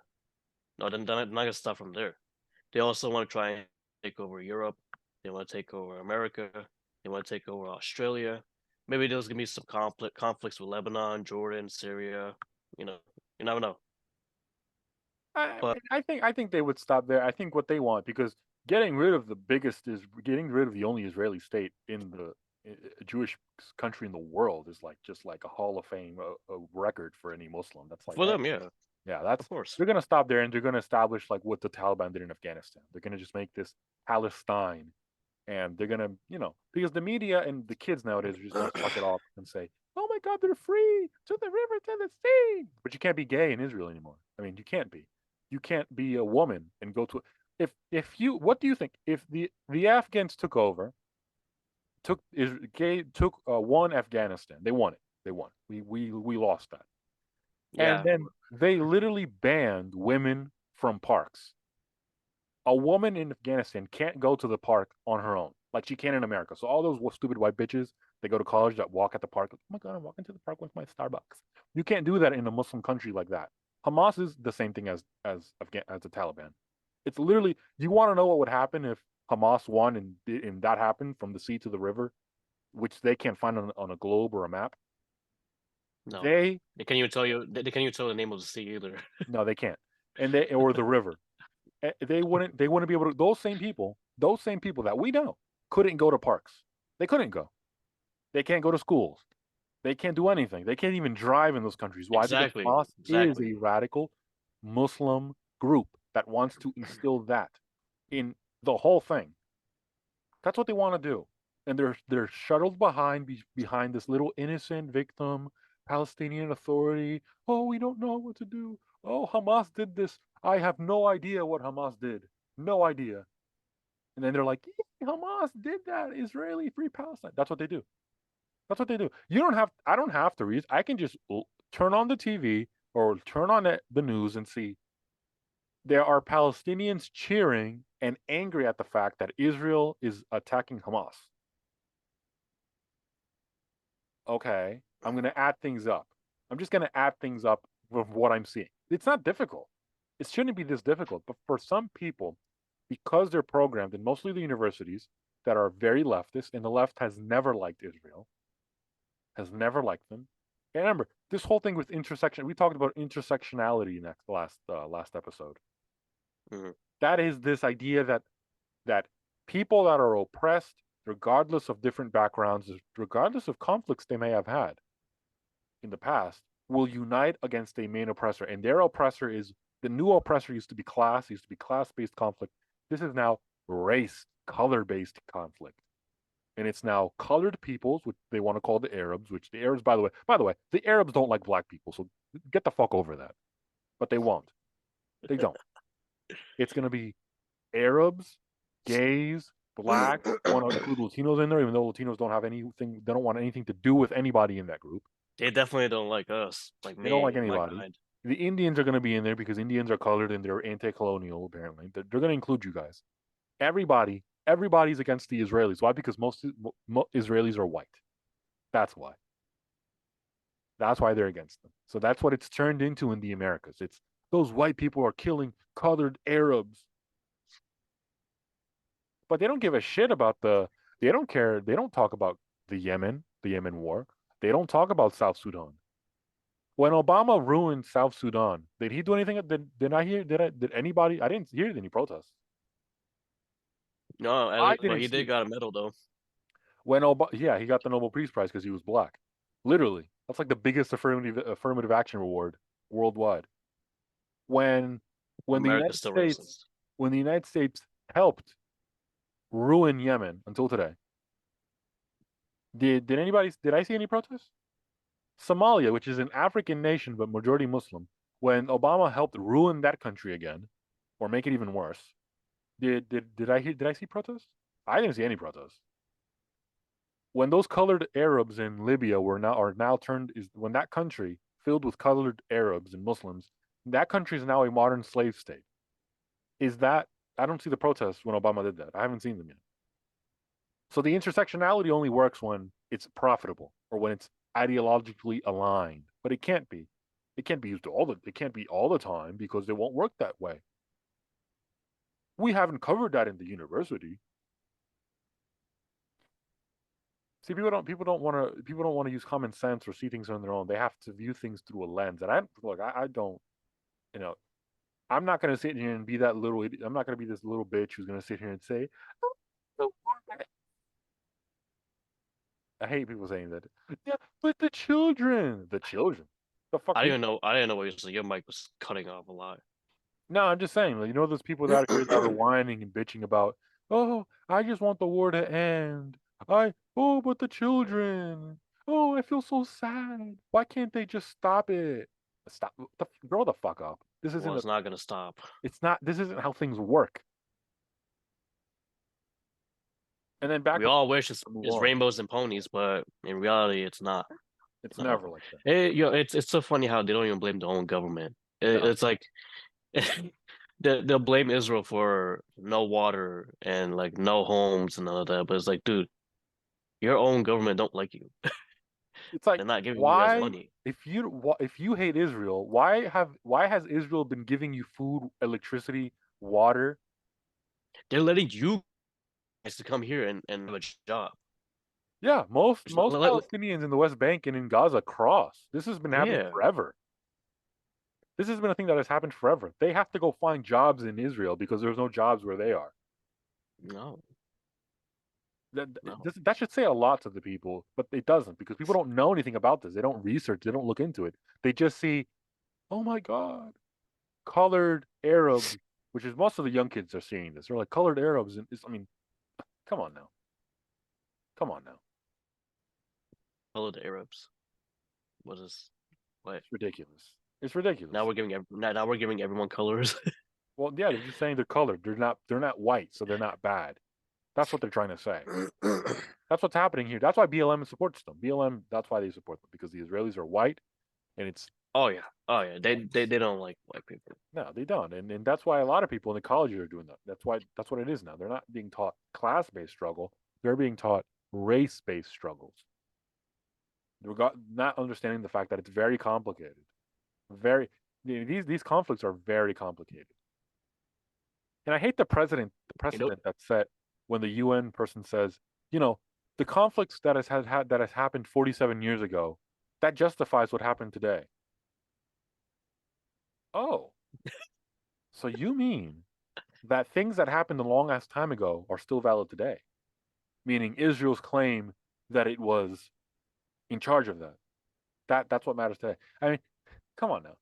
No, they're not gonna stop from there. They also want to try and take over Europe. They want to take over America. They want to take over Australia. Maybe there's gonna be some conflicts with Lebanon, Jordan, Syria. You never know. I think they would stop there. I think what they want, because getting rid of the only Israeli state in the Jewish country in the world is like just like a Hall of Fame, a record for any Muslim. That's like for them, yeah. Yeah, that's of course. They're gonna stop there and they're gonna establish like what the Taliban did in Afghanistan. They're gonna just make this Palestine, and they're gonna, because the media and the kids nowadays are just gonna suck it off and say, "Oh my God, they're free to the river, to the sea." But you can't be gay in Israel anymore. I mean, you can't be. You can't be a woman and go to. If you, what do you think if the Afghans took over, won Afghanistan? They won it. They won. We lost that. Yeah. And then they literally banned women from parks. A woman in Afghanistan can't go to the park on her own like she can in America. So all those stupid white bitches, they go to college that walk at the park. Oh my God, I'm walking to the park with my Starbucks. You can't do that in a Muslim country like that. Hamas is the same thing as the Taliban. It's literally. You want to know what would happen if Hamas won and that happened from the sea to the river, which they can't find on a globe or a map? No, they can't even tell you. They can't even tell the name of the sea either. No, they can't. Or the river. They wouldn't be able to. Those same people that we know couldn't go to parks. They couldn't go. They can't go to schools. They can't do anything. They can't even drive in those countries. Why? Exactly. Because Hamas is a radical Muslim group that wants to instill that in the whole thing. That's what they want to do. And they're shuttled behind this little innocent victim, Palestinian Authority. Oh, we don't know what to do. Oh, Hamas did this. I have no idea what Hamas did. No idea. And then they're like, yeah, Hamas did that. Israeli free Palestine. That's what they do. That's what they do. I don't have to read. I can just turn on the TV or turn on the news and see there are Palestinians cheering and angry at the fact that Israel is attacking Hamas. Okay, I'm going to add things up. I'm just going to add things up with what I'm seeing. It's not difficult. It shouldn't be this difficult. But for some people, because they're programmed in mostly the universities that are very leftist, and the left has never liked Israel, has never liked them. And remember, this whole thing with intersection, we talked about intersectionality last episode. Mhm. That is this idea that people that are oppressed, regardless of different backgrounds, regardless of conflicts they may have had in the past, will unite against a main oppressor. And their oppressor is the new oppressor used to be class, used to be class-based conflict. This is now race, color-based conflict. And it's now colored peoples, which they want to call the Arabs, which the Arabs, by the way, the Arabs don't like black people, so get the fuck over that. But they won't. They don't. It's gonna be Arabs, gays, blacks. They want to include Latinos in there, even though Latinos don't have anything. They don't want anything to do with anybody in that group. They definitely don't like us, like They don't like me, my anybody. kind. The Indians are going to be in there because Indians are colored and they're anti-colonial. Apparently, they're going to include you guys. Everybody's against the Israelis. Why? Because most Israelis are white. That's why. That's why they're against them. So that's what it's turned into in the Americas. It's those white people are killing colored Arabs, but they don't give a shit about the. They don't care. They don't talk about the Yemen war. They don't talk about South Sudan. When Obama ruined South Sudan, did he do anything? Did I hear? Did anybody? I didn't hear any protests. No, I but didn't he see did it. got a medal though. When Obama, yeah, he got the Nobel Peace Prize because he was black. Literally, that's like the biggest affirmative action award worldwide. When when the America's United still States racist. when the United States helped ruin Yemen until today, did I see any protests? Somalia, which is an African nation but majority Muslim, when Obama helped ruin that country again, or make it even worse, did I see protests? I didn't see any protests. When those colored Arabs in Libya are now turned is when that country filled with colored Arabs and Muslims, that country is now a modern slave state. Is that I don't see the protests when Obama did that. I haven't seen them yet. So the intersectionality only works when it's profitable or when it's ideologically aligned. But it can't be. It can't be all the time because it won't work that way. We haven't covered that in the university. See, people don't want to use common sense or see things on their own. They have to view things through a lens. And I don't, you know, I'm not gonna sit here and be that little. I'm not gonna be this little bitch who's gonna sit here and say, "Oh, I hate people saying that. Yeah, but the children, the fuck you. I didn't know what you said. Your mic was cutting off a lot. No, I'm just saying. Like, you know, those people out here that are whining and bitching about, oh, I just want the war to end. But the children. Oh, I feel so sad. Why can't they just stop it? Stop. Grow the fuck up. This isn't Well, a. it's not gonna stop. It's not. This isn't how things work. And then back We to all wish move it's on. rainbows and ponies, but in reality, it's not. It's No. never like that. It's so funny how they don't even blame their own government. No. It's like they'll blame Israel for no water and like no homes and all that, but it's like, dude, your own government don't like you. It's like They're not giving you guys why money. if you hate Israel, why has Israel been giving you food, electricity, water? They're letting you guys to come here and have a job. Yeah, most Let- let- Palestinians in the West Bank and in Gaza cross. This has been happening yeah, forever. This has been a thing that has happened forever. They have to go find jobs in Israel because there's no jobs where they are. no, That no. that should say a lot to the people, but it doesn't because people don't know anything about this. They don't research. They don't look into it. They just see, oh my God, colored Arabs, which is most of the young kids are seeing this. They're like colored Arabs, and I mean, come on now, come on now, Hello to Arabs. What is what? it's ridiculous. It's ridiculous. Now we're giving everyone colors. Well, yeah, they're just saying they're colored. They're not white, so they're not bad. That's what they're trying to say. That's what's happening here. That's why BLM supports them. BLM, that's why they support them because the Israelis are white, and it's Oh yeah, oh yeah. They don't like white people. no, they don't, and that's why a lot of people in the colleges are doing that. That's what it is now. They're not being taught class-based struggle. They're being taught race-based struggles. They're not understanding the fact that it's very complicated. Very these conflicts are very complicated. And I hate the You know, precedent that's set when the UN person says, you know, the conflicts that that has happened 47 years ago, that justifies what happened today. Oh, so you mean that things that happened a long ass time ago are still valid today? Meaning Israel's claim that it was in charge of that. That's what matters today. I mean, come on now.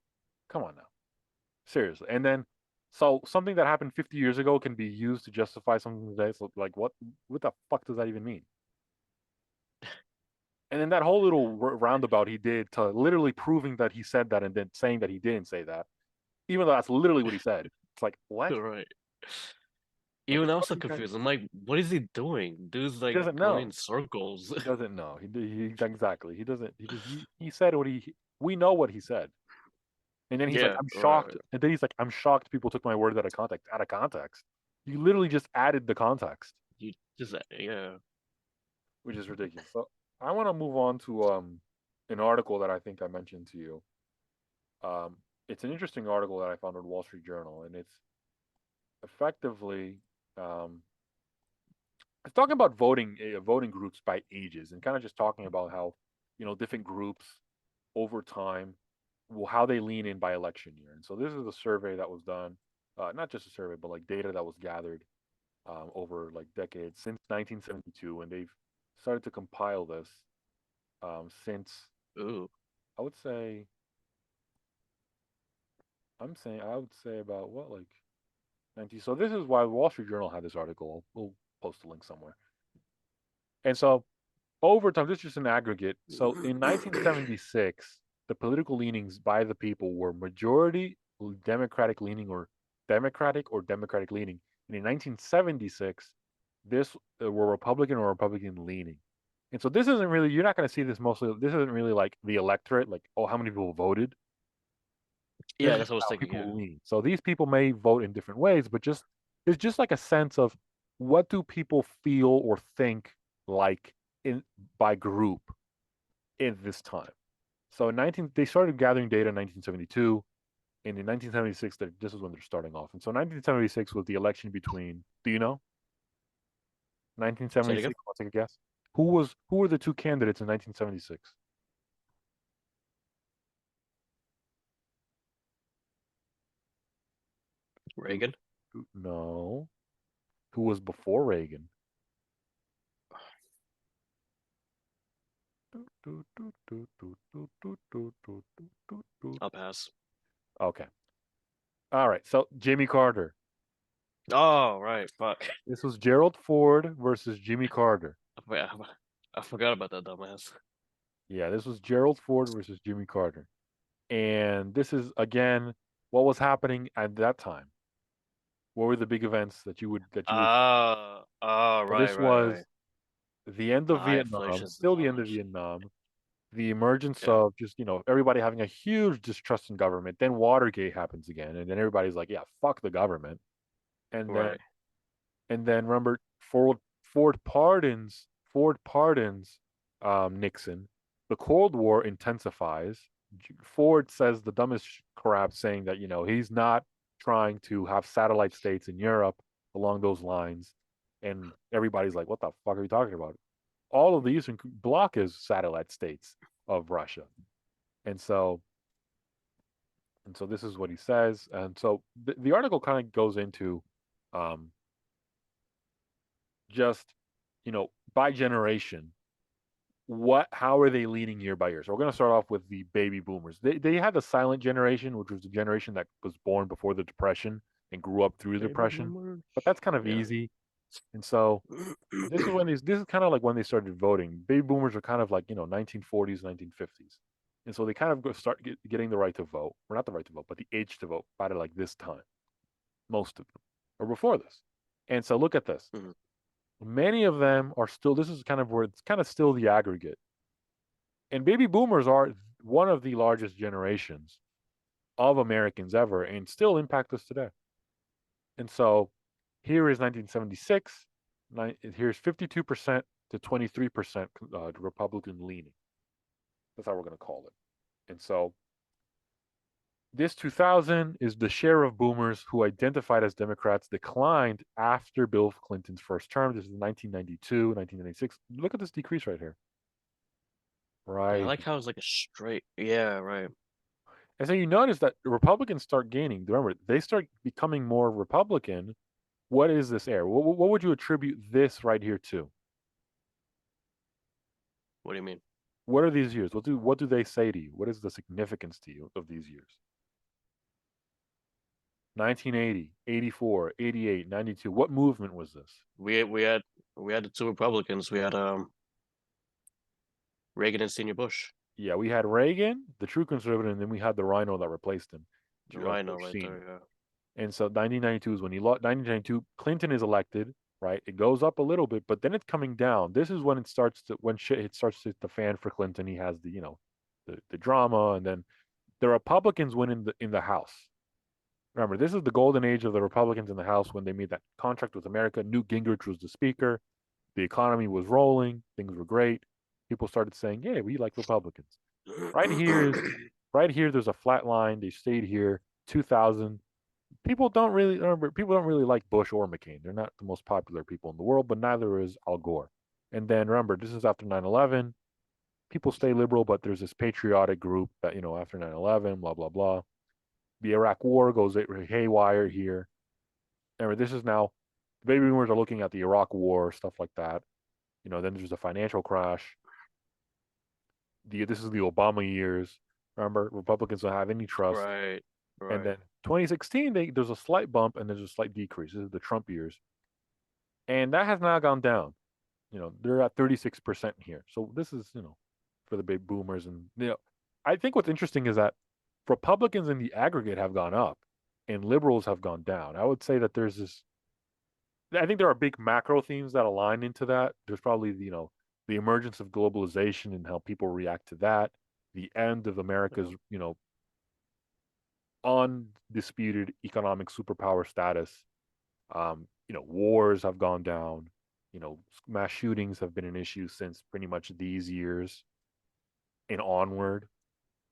Come on now. Seriously. And then so something that happened 50 years ago can be used to justify something today. So like what the fuck does that even mean? And then that whole little roundabout he did to literally proving that he said that and then saying that he didn't say that, even though that's literally what he said. It's like, what? right. Like Even it's I was what so you guys, confused. I'm like, what is he doing? Dude's he like doesn't going in know. circles. He doesn't know. Exactly. He doesn't. He said what he. We know what he said. And then he's like, Yeah, I'm right. shocked. And then he's like, I'm shocked people took my word out of context. Out of context. You literally just added the context, You just yeah. which is ridiculous. So I want to move on to an article that I think I mentioned to you. Um, it's an interesting article that I found on Wall Street Journal, and it's effectively um, it's talking about voting groups by ages, and kind of just talking about how different groups over time, well, how they lean in by election year. And so this is a survey that was done, not just a survey, but like data that was gathered over like decades since 1972, and they've started to compile this since Ooh. I would say I would say about what like 90. So this is why Wall Street Journal had this article. We'll post a link somewhere. And so over time, this is just an aggregate. So in 1976, the political leanings by the people were majority Democratic leaning or Democratic leaning. And in 1976, this were Republican or Republican leaning. And so this isn't really, you're not going to see this mostly, this isn't really like the electorate, like, oh, how many people voted? This Yeah, is that's what I was how thinking. Yeah. people lean. So these people may vote in different ways, but just it's just like a sense of what do people feel or think like in by group in this time. So in 19 they started gathering data in 1972, and in 1976 this is when they're starting off. And so 1976 was the election between, do you know? Say it again. 1976, want to take a guess? Who were the two candidates in 1976? Who, Reagan. no. Who was before Reagan? I'll pass. Okay. All right. So Jimmy Carter. Oh, right. Fuck. This was Gerald Ford versus Jimmy Carter. I, I forgot about that dumbass. Yeah, this was Gerald Ford versus Jimmy Carter. And this is again what was happening at that time. What were the big events that you would so Right, this right, was right. the end The of high Vietnam, inflation still and the all end that of shit. Vietnam, the emergence Yeah, of just, everybody having a huge distrust in government. Then Watergate happens again, and then everybody's like, yeah, fuck the government. And then right. remember Ford pardons Nixon. The Cold War intensifies. Ford says the dumbest crap, saying that he's not trying to have satellite states in Europe along those lines, and everybody's like, "What the fuck are you talking about?" All of the Eastern Bloc is satellite states of Russia, and so this is what he says, and so the article kind of goes into um, just by generation, how are they leading year by year. So we're going to start off with the baby boomers. They had the silent generation, which was the generation that was born before the depression and grew up through the Baby depression, boomers. but that's kind of Yeah. easy. And so this is kind of like when they started voting. Baby boomers are kind of like 1940s, 1950s, and so they kind of start getting the right to vote, or not the right to vote, but the age to vote by like this time, most of them, or before this. And so look at this. Mhm. Many of them are still, this is kind of where it's kind of still the aggregate. And baby boomers are one of the largest generations of Americans ever and still impact us today. And so here is 1976. Here's 52% to 23% Republican leaning. That's how we're going to call it. And so This 2000 is the share of boomers who identified as Democrats declined after Bill Clinton's first term. This is 1992, 1996. Look at this decrease right here. Yeah, I Right like here. how it's like a straight. Yeah, right. And so you notice that the Republicans start gaining. Remember, they start becoming more Republican. What is this era? What would you attribute this right here to? What do you mean? What are these years? What do they say to you? What is the significance to you of these years? 1980, 84, 88, 92. What movement was this? We had the two Republicans. We had Reagan and Senior Bush. Yeah, we had Reagan, the true conservative, and then we had the Rhino that replaced him, The Rhino Bush right Senior. there. And so 1992 is when he lost. 1992, Clinton is elected, right? It goes up a little bit, but then it's coming down. This is when it starts to when shit it starts to hit the fan for Clinton. He has the drama, and then the Republicans win in the House. Remember, this is the golden age of the Republicans in the House when they made that contract with America. Newt Gingrich was the speaker. The economy was rolling. Things were great. People started saying, "Yeah, we like Republicans." Right here is Yeah. right here. There's a flat line. They stayed here. 2000. People don't really like Bush or McCain. They're not the most popular people in the world, but neither is Al Gore. And then remember, this is after 9/11. People stay liberal, but there's this patriotic group that, after 9/11, blah blah blah. The Iraq War goes haywire here. Remember, this is now baby boomers are looking at the Iraq War, stuff like that. Then there's the financial crash. This is the Obama years. Remember, Republicans don't have any trust. Right. And Right. then 2016, there's a slight bump and there's a slight decrease. This is the Trump years, and that has now gone down. They're at 36% here. So this is for the big boomers, and I think what's interesting is that Republicans in the aggregate have gone up, and liberals have gone down. I would say that there's this. I think there are big macro themes that align into that. There's probably the emergence of globalization and how people react to that. The end of America's undisputed economic superpower status. Wars have gone down. Mass shootings have been an issue since pretty much these years and onward,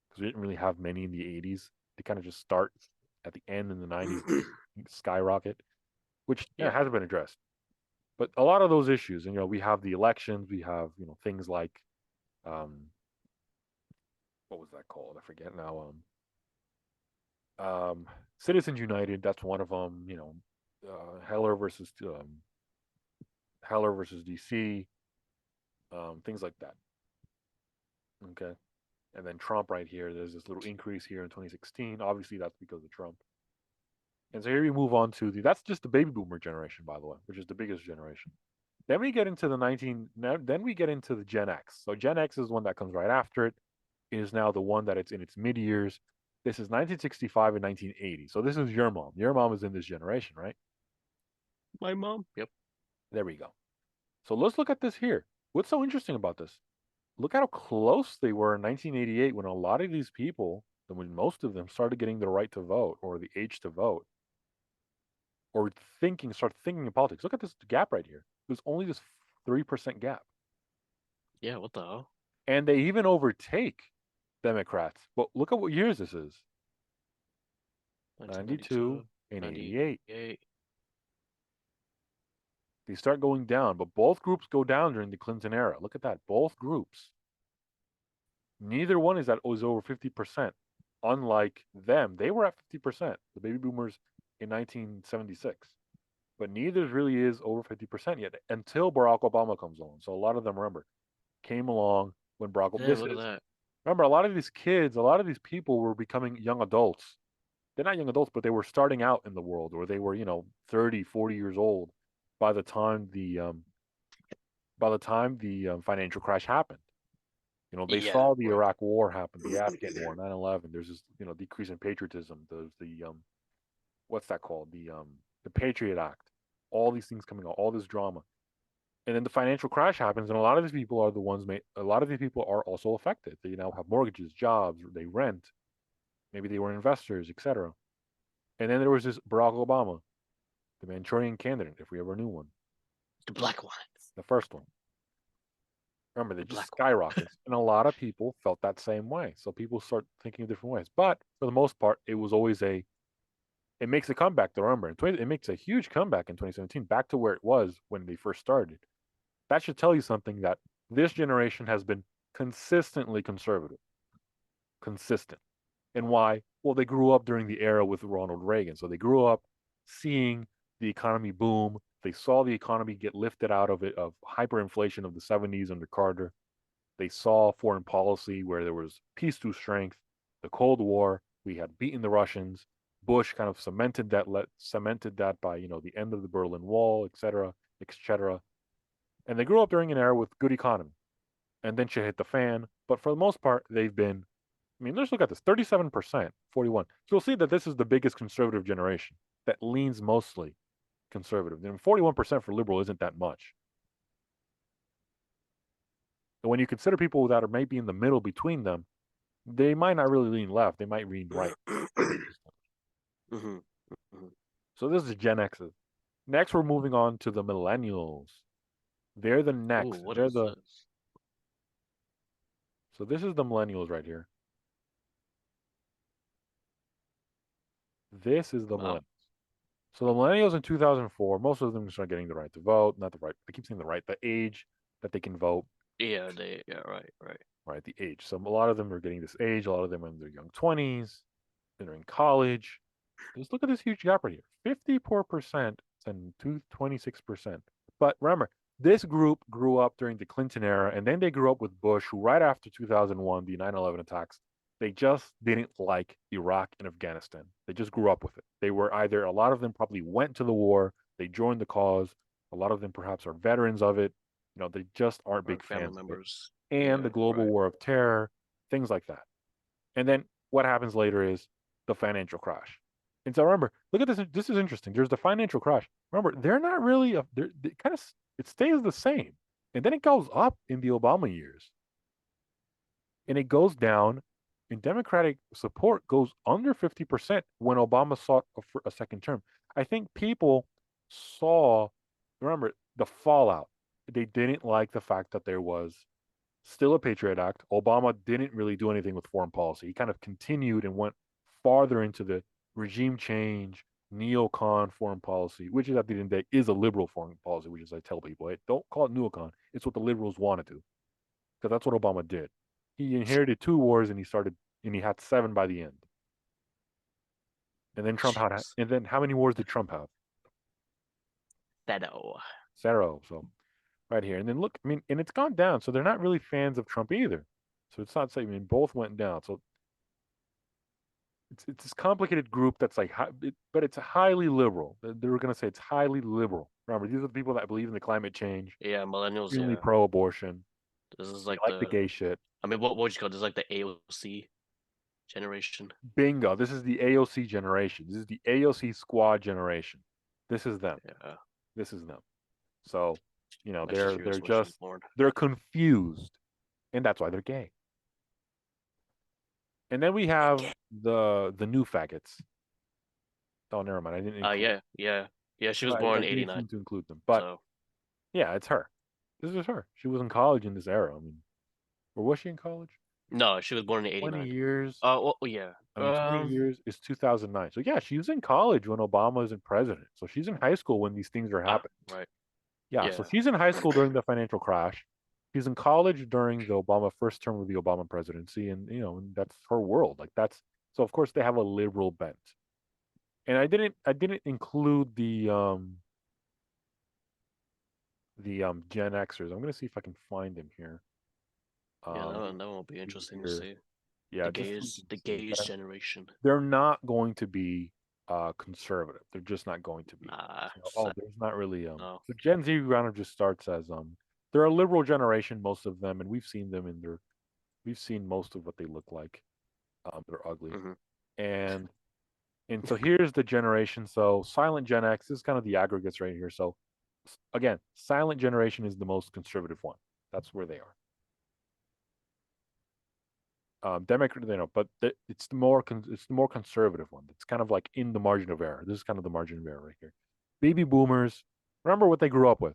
because we didn't really have many in the 80s. They kind of just start at the end in the 90s, skyrocket, which Yeah. hasn't been addressed. But a lot of those issues, and we have the elections, we have things like, what was that called? I forget now. Citizens United, that's one of them. Heller versus DC, things like that. Okay, and then Trump right here. There's this little increase here in 2016. Obviously, that's because of Trump. And so here we move on to that's just the baby boomer generation, by the way, which is the biggest generation. Then we get into then we get into the Gen X. So Gen X is one that comes right after it. It is now the one that it's in its mid years. This is 1965 and 1980. So this is your mom. Your mom is in this generation, right? My mom. Yep. There we go. So let's look at this here. What's so interesting about this? Look how close they were in 1988 when a lot of these people, when most of them started getting the right to vote or the age to vote or start thinking in politics. Look at this gap right here. There's only this 3% gap. Yeah. What the hell? And they even overtake Democrats. But look at what years this is. 92 and 88. 98. They start going down, but both groups go down during the Clinton era. Look at that. Both groups. Neither one is over 50%. Unlike them, they were at 50%, the baby boomers in 1976. But neither really is over 50% yet until Barack Obama comes along. So a lot of them, remember, came along when Barack Obama. Yeah. Look at that. Remember, a lot of these kids, a lot of these people were becoming young adults. They're not young adults, but they were starting out in the world, or they were 30, 40 years old by the time the financial crash happened. They Yeah. saw the Right. Iraq War happen, the Afghan War, 9/11. There's this decrease in patriotism. There's the what's that called? The Patriot Act. All these things coming out, all this drama, and then the financial crash happens, and a lot of these people are the ones. A lot of these people are also affected. They now have mortgages, jobs, they rent. Maybe they were investors, etc. And then there was this Barack Obama, the Manchurian candidate, if we ever knew one, The black one. the first one. Remember, they The just black skyrockets, and a lot of people felt that same way. So people start thinking of different ways. But for the most part, it was always a. It makes a comeback. To remember, it makes a huge comeback in 2017, back to where it was when they first started. That should tell you something that this generation has been consistently conservative, consistent. And why? Well, they grew up during the era with Ronald Reagan. So they grew up seeing the economy boom. They saw the economy get lifted out of it, of hyperinflation of the 70s under Carter. They saw foreign policy where there was peace through strength, the Cold War. We had beaten the Russians. Bush kind of cemented that by the end of the Berlin Wall, etc., etc. And they grew up during an era with good economy. And then shit hit the fan. But for the most part, they've been. I mean, let's look at this: 37%, 41. So you'll see that this is the biggest conservative generation that leans mostly conservative. And 41% for liberal isn't that much. And when you consider people that are maybe in the middle between them, they might not really lean left. They might lean right. hmm hmm So this is Gen X's. Next, we're moving on to the millennials. They're the Ooh, next. what They're is the. this? So this is the millennials right here. This is the Wow. millennials. So the millennials in 2004, most of them start getting the right to vote, not the right. I keep saying the right, the age that they can vote. Yeah, right, right. Right, the age. So a lot of them are getting this age. A lot of them are in their young 20s. They're in college. Just look at this huge gap right here: 54% and 26%. But remember, this group grew up during the Clinton era, and then they grew up with Bush, who right after 2001, the 9/11 attacks, they just didn't like Iraq and Afghanistan. They just grew up with it. They were either, a lot of them probably went to the war, they joined the cause. A lot of them perhaps are veterans of it. They just aren't Or big family fans of it. members. And Yeah, the global right. war of terror, things like that. And then what happens later is the financial crash. And so remember, look at this. This is interesting. There's the financial crash. Remember, they're not really. They kind of, it stays the same, and then it goes up in the Obama years, and it goes down. And Democratic support goes under 50% when Obama sought a second term. I think people saw, remember, the fallout. They didn't like the fact that there was still a Patriot Act. Obama didn't really do anything with foreign policy. He kind of continued and went farther into the regime change, neocon foreign policy, which is at the end of the day is a liberal foreign policy, which is I tell people, hey, don't call it neocon. It's what the liberals wanted to, because that's what Obama did. He inherited two wars and he had seven by the end. And then Jeez. and then how many wars did Trump have? That. Zero. So right here. And then look, I mean, and it's gone down. So they're not really fans of Trump either. So it's not saying, I mean, both went down. So it's this complicated group that's like, but it's highly liberal. They're going to say it's highly liberal. Remember, these are the people that believe in the climate change, Yeah, millennials, extremely yeah. pro-abortion. This is They like like the gay shit. I mean, what would you call this? Like the AOC generation. Bingo. This is the AOC generation. This is the AOC squad generation. This is them. Yeah. This is them. So, I'm actually they're curious they're when she was just born. they're confused, and that's why they're gay. And then we have the new faggots. Oh, never mind. I didn't include. Yeah. She was I born in didn't '89. seem to include them, but So yeah, it's her. This is her. She was in college in this era. I mean, or was she in college? no, she was born in 20 '89. years. Well, yeah. I mean, 20 years is 2009. So yeah, she was in college when Obama isn't president. So she's in high school when these things are happening. Right. Yeah, so Yeah. she's in high school during the financial crash. She's in college during the Obama first term of the Obama presidency, and and that's her world. Like that's so. Of course, they have a liberal bent. And I didn't include the Gen Xers. I'm gonna see if I can find them here. Yeah, that Um, one will be interesting to here. see. Yeah, just so you can The see. gays generation. They're not going to be conservative. They're just not going to be. Nah, So, oh, there's not really no. so Gen Z kind of just starts as they're a liberal generation, most of them, and we've seen most of what they look like. They're ugly. hmm And so here's the generation. So silent Gen X, this is kind of the aggregates right here. So again, silent generation is the most conservative one. That's where they are. Democrat, but it's the more conservative one. It's kind of like in the margin of error. This is kind of the margin of error right here. Baby boomers, remember what they grew up with.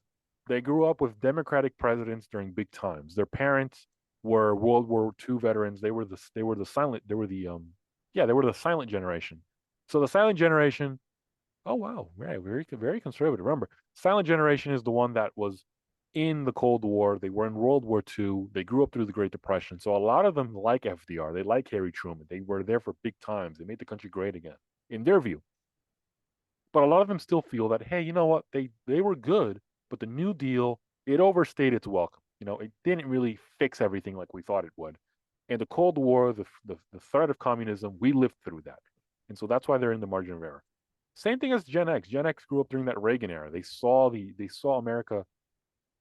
They grew up with Democratic presidents during big times. Their parents were World War II veterans. They were the silent generation. So the silent generation, oh wow, right, very conservative. Remember, silent generation is the one that was in the Cold War. They were in World War II. They grew up through the Great Depression. So a lot of them like FDR. They like Harry Truman. They were there for big times. They made the country great again, in their view. But a lot of them still feel that, hey, you know what? They were good, but the New Deal, it overstayed its welcome. It didn't really fix everything like we thought it would. And the Cold War, the threat of communism, we lived through that. And so that's why they're in the margin of error. Same thing as Gen X. Gen X grew up during that Reagan era. They saw America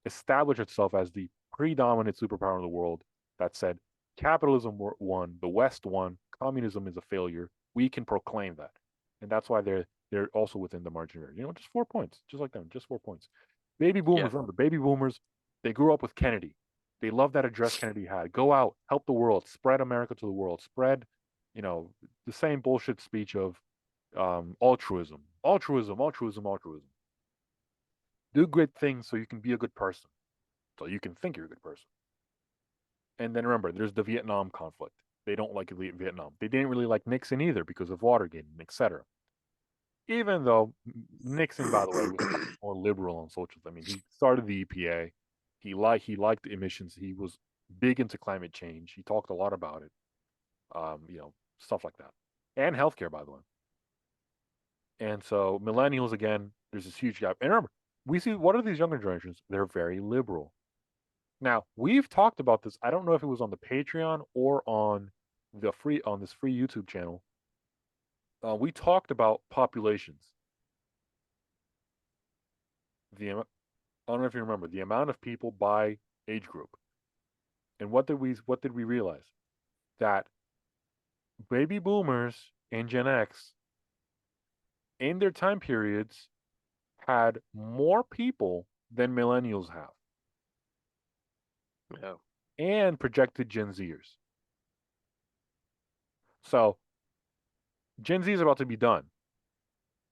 establish itself as the predominant superpower in the world that said capitalism won, the West won, communism is a failure. We can proclaim that, and that's why they're also within the margin of error. Just 4 points, just like them, just 4 points. Baby Yeah. boomers, remember, baby boomers, they grew up with Kennedy. They love that address Kennedy had. Go out, help the world, spread America to the world, spread, the same bullshit speech of altruism, altruism, altruism, altruism. Do good things so you can be a good person, so you can think you're a good person. And then remember, there's the Vietnam conflict. They don't like Vietnam. They didn't really like Nixon either because of Watergate and etc. Even though Nixon, by the way, was more liberal on social. I mean, he started the EPA. He liked the emissions. He was big into climate change. He talked a lot about it. Stuff like that, and healthcare, by the way. And so millennials again, there's this huge gap. And remember, we see what are these younger generations? They're very liberal. Now, we've talked about this. I don't know if it was on the Patreon or on this free YouTube channel. We talked about populations. I don't know if you remember the amount of people by age group. And what did we realize? That baby boomers and Gen X in their time periods had more people than millennials have, Yeah. and projected Gen Zers. So Gen Z is about to be done.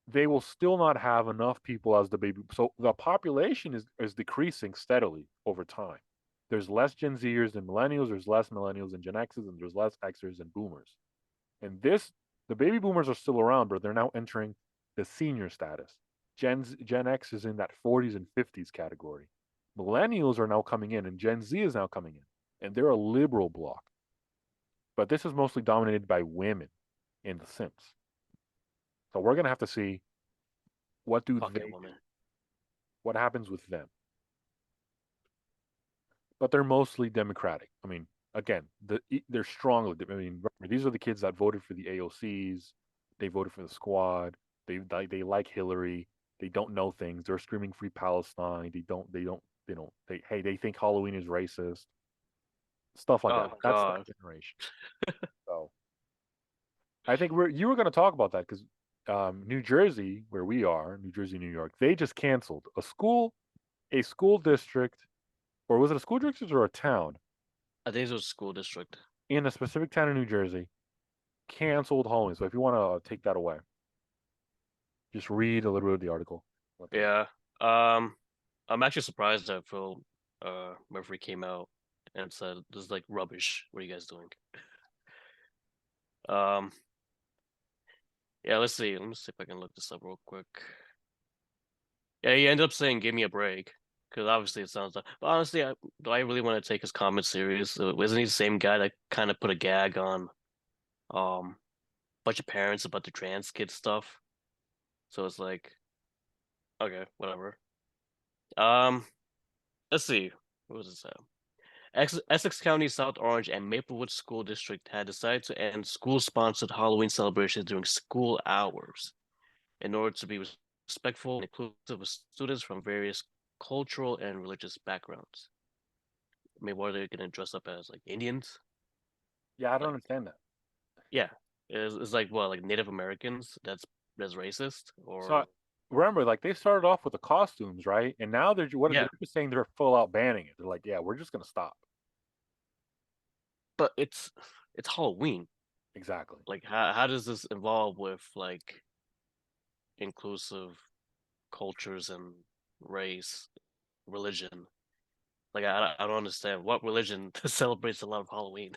They will still not have enough people as the baby. So the population is decreasing steadily over time. There's less Gen Zers than millennials. There's less millennials than Gen Xers, and there's less Xers than boomers. And the baby boomers are still around, but they're now entering the senior status. Gen X is in that 40s and 50s category. Millennials are now coming in, and Gen Z is now coming in, and they're a liberal bloc. But this is mostly dominated by women in The Sims. So we're gonna have to see what do Fucking they woman. what happens with them. But they're mostly Democratic. I mean, again, they're strongly. I mean, these are the kids that voted for the AOCs. They voted for the Squad. They like Hillary. They don't know things. They're screaming "Free Palestine." They think Halloween is racist. Stuff like that. Oh That's that God. generation. So I think you were going to talk about that because New Jersey, where we are, New Jersey, New York, they just canceled a school district, or was it a school district or a town I think it was a school district. in a specific town in New Jersey canceled Halloween. So if you want to take that away, just read a little bit of the article. Yeah. I'm actually surprised that Phil Murphy came out and said this is like rubbish. What are you guys doing? Um yeah, let's see. Let me see if I can look this up real quick. Yeah, he ended up saying give me a break. Because obviously it sounds like, but honestly, do I really want to take his comment serious? Isn't he the same guy that kind of put a gag on bunch of parents about the trans kid stuff? So it's like, okay, whatever. Um, let's see. What was this? Essex County, South Orange, and Maplewood School District had decided to end school-sponsored Halloween celebrations during school hours in order to be respectful and inclusive of students from various cultural and religious backgrounds. I mean, what are they going to dress up as? Like Indians? Yeah, I don't Like, understand that. yeah, it's like what, like Native Americans? That's racist, So or remember, like they started off with the costumes, right? And now they're yeah, just saying they're full out banning it. They're like, yeah, we're just gonna stop. but it's Halloween. Exactly. Like, how does this involve with like inclusive cultures and race? religion. Like I don't understand what religion celebrates a lot of Halloween.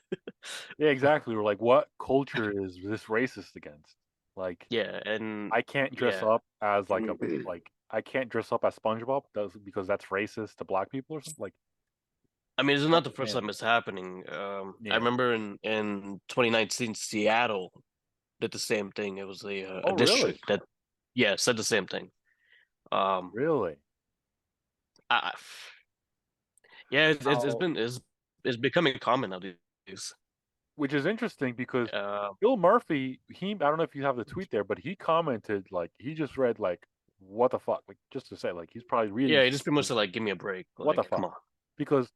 Yeah, exactly. We're like, what culture is this racist against? Like, Yeah, and I can't dress yeah. up as I can't dress up as SpongeBob because that's racist to black people or something. Like, I mean, it's I not the first understand time that. it's happening. I Yeah. remember in 2019, Seattle did the same thing. It was a Oh, really? district that, yeah, said the same thing. Um, Really? I, yeah, How? it's becoming common nowadays. Which is interesting because Uh, Bill Murphy, I don't know if you have the tweet there, but he commented like he just read like, what the fuck, like just to say like he's probably reading yeah, he just pretty much something, said like, give me a break. what the Like, come fuck, on. because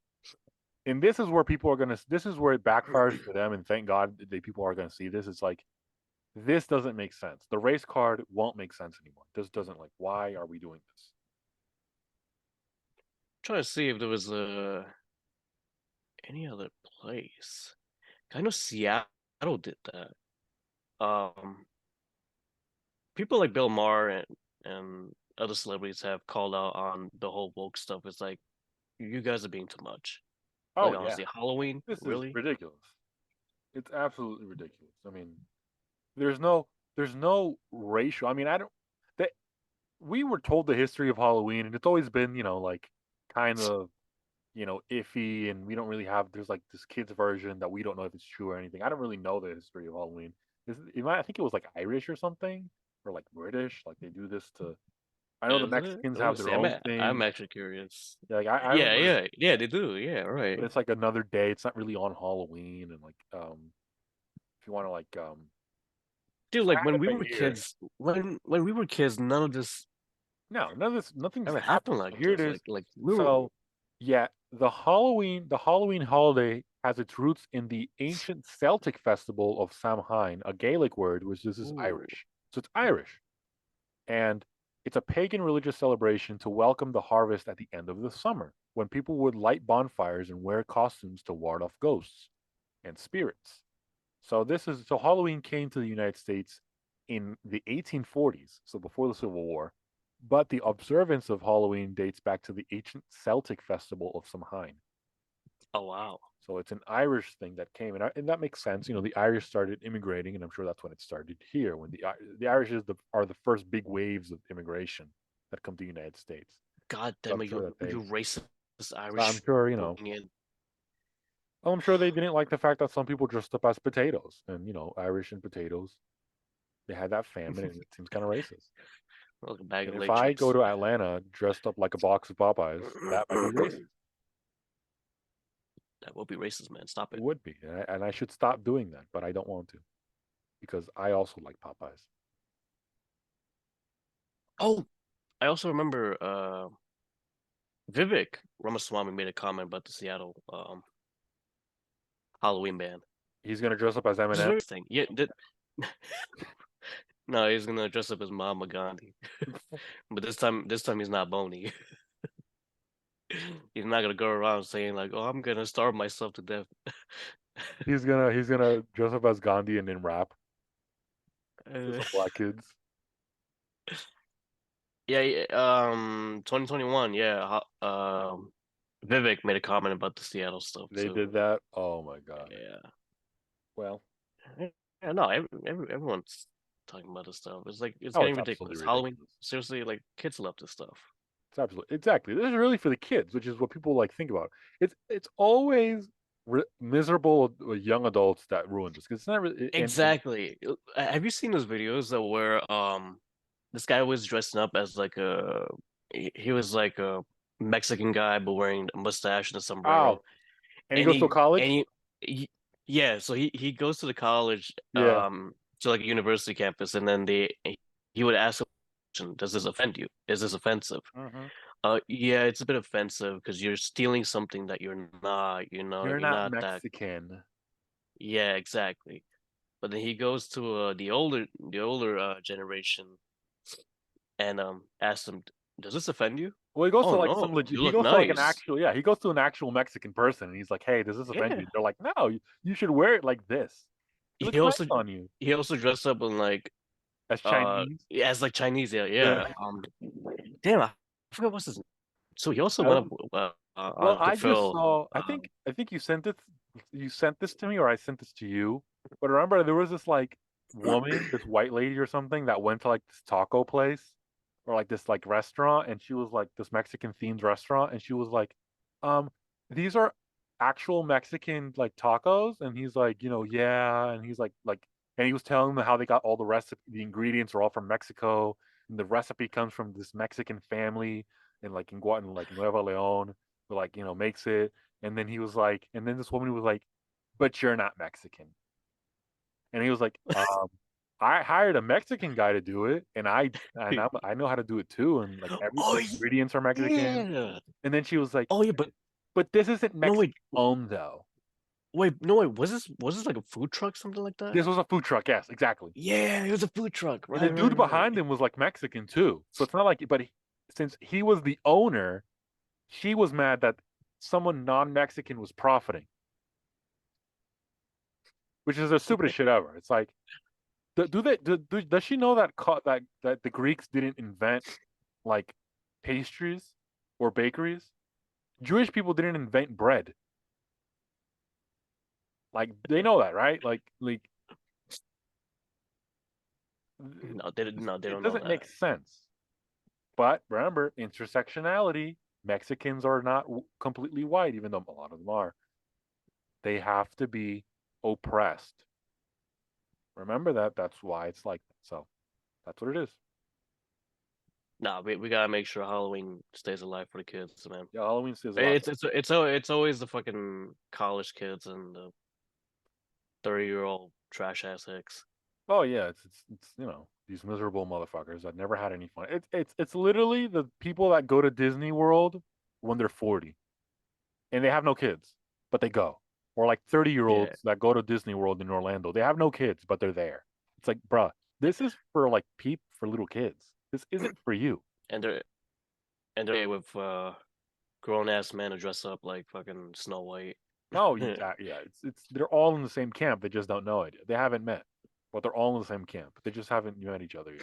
and this is where people are gonna, this is where it backfires for them, and thank God that people are gonna see this. It's like this doesn't make sense. The race card won't make sense anymore. This doesn't, like, why are we doing this? Trying to see if there was any other place. I know Seattle did that. Um, People like Bill Maher and other celebrities have called out on the whole woke stuff. It's like you guys are being too much. Oh Like yeah, honestly, Halloween, this is really? ridiculous. It's absolutely ridiculous. I mean, there's no there's no racial. I mean, I don't that we were told the history of Halloween, and it's always been, like, kind of, iffy, and we don't really have. There's like this kids version that we don't know if it's true or anything. I don't really know the history of Halloween. I think it was like Irish or something, or like British. Like they do this to. I know the Is it? Mexicans Let me have see. their own I'm thing. actually curious. Yeah, like I Yeah, remember, yeah, they do. Yeah, but right. it's like another day. It's not really on Halloween, and like if you want to like Dude, so I like had when a we thing were here. kids, when we were kids, none of this No, none of this, nothing's ever happened. happened But like here it this. is. Like we were. So, yeah, the Halloween holiday has its roots in the ancient Celtic festival of Samhain, a Gaelic word, which this is Ooh. Irish. So it's Irish, and it's a pagan religious celebration to welcome the harvest at the end of the summer, when people would light bonfires and wear costumes to ward off ghosts and spirits. So Halloween came to the United States in the 1840s, so before the Civil War, but the observance of Halloween dates back to the ancient Celtic festival of Samhain. Oh wow. So it's an Irish thing that came, and that makes sense. The Irish started immigrating, and I'm sure that's when it started here. When the Irish are the first big waves of immigration that come to the United States. God So damn I'm it, sure you that they, racist so I'm Irish sure Bonian. I'm sure they didn't like the fact that some people dressed up as potatoes, and Irish and potatoes. They had that famine, and it seems kind of racist. Like a bag And of if laid I go chips. to Atlanta dressed up like a box of Popeyes, that might be racist. That will be racist, man. Stop It it. would be, and I should stop doing that, but I don't want to because I also like Popeyes. Oh, I also remember Vivek Ramaswamy made a comment about the Seattle Halloween ban. He's gonna dress up as Which is Eminem. very interesting. Yeah, no, he's gonna dress up as Mahatma Gandhi. But this time he's not bony. He's not gonna go around saying like, "Oh, I'm gonna starve myself to death." He's gonna dress up as Gandhi and then rap to Uh, some black kids. yeah, 2021, yeah. Vivek made a comment about the Seattle stuff They too. did that. Oh my god. Yeah, Well, yeah. No, everyone's talking about this stuff. It's like it's oh, getting it's absolutely ridiculous. Halloween, ridiculous. seriously, like kids love this stuff. It's absolutely exactly. This is really for the kids, which is what people like think about. It's always miserable young adults that ruin this because it's not really. And Exactly. Have you seen those videos that where this guy was dressing up as like he was like a Mexican guy but wearing a mustache and a oh, sombrero and he and goes to and college. yeah, so he goes to the college Yeah. to like a university campus and then he would ask a question, does this offend you? Is this offensive? Hmm. Yeah, it's a bit offensive because you're stealing something that you're not, You're you're not not that. Mexican. Yeah, exactly. But then he goes to the older generation and asks them, "Does this offend you?" Well, he goes to Oh like some no, legit. you He look goes to like an nice. actual. Yeah, he goes to an actual Mexican person, and he's like, "Hey, does this offend Yeah. you?" They're like, "No, you should wear it like this. It He looks nice also on you." he also dressed up in like As Chinese. yeah, as like Chinese, yeah, Yeah. yeah. Damn, I forgot what's his name. So he also I went don't. up Well, to I just fill. saw. I think you sent this to me, or I sent this to you. But remember, there was this like woman, this white lady or something, that went to like this taco place or like this like restaurant, and she was like this Mexican themed restaurant, and she was like, um, these are actual Mexican like tacos, and he's like, yeah, and he's like, and he was telling them how they got all the ingredients are all from Mexico, and the recipe comes from this Mexican family in like Nueva Leon, who like makes it, and then he was like, and then this woman was like, but you're not Mexican, and he was like, I hired a Mexican guy to do it, I know how to do it too, and like Oh the ingredients are Mexican, yeah. and then she was like, Oh yeah, but this isn't no Mexican wait, owned though. no wait. Was this like a food truck, something like that? This was a food truck, yes, exactly. Yeah, it was a food truck. And the Right, right, dude behind right. him was like Mexican too. So it's not like, since he was the owner, she was mad that someone non-Mexican was profiting, which is the stupidest shit ever. It's like, does she know that that the Greeks didn't invent like pastries or bakeries? Jewish people didn't invent bread. Like they know that, right? Like No, they didn't. No, they it don't know doesn't that. make sense. But remember, intersectionality. Mexicans are not completely white, even though a lot of them are. They have to be oppressed. Remember that. That's why it's like that. So that's what it is. Nah, we gotta make sure Halloween stays alive for the kids, man. Yeah, Halloween says a lot. It's always the fucking college kids and the 30-year-old trash ass hicks. Oh yeah, it's these miserable motherfuckers that never had any fun. It's literally the people that go to Disney World when they're 40 and they have no kids, but they go. Or like 30-year-olds Yeah, that go to Disney World in Orlando. They have no kids, but they're there. It's like, bruh, this is for like for little kids. This isn't for you. and they're with grown ass men to dress up like fucking Snow White. No, yeah, it's they're all in the same camp. They just don't know it. They haven't met, but they're all in the same camp. They just haven't met each other yet.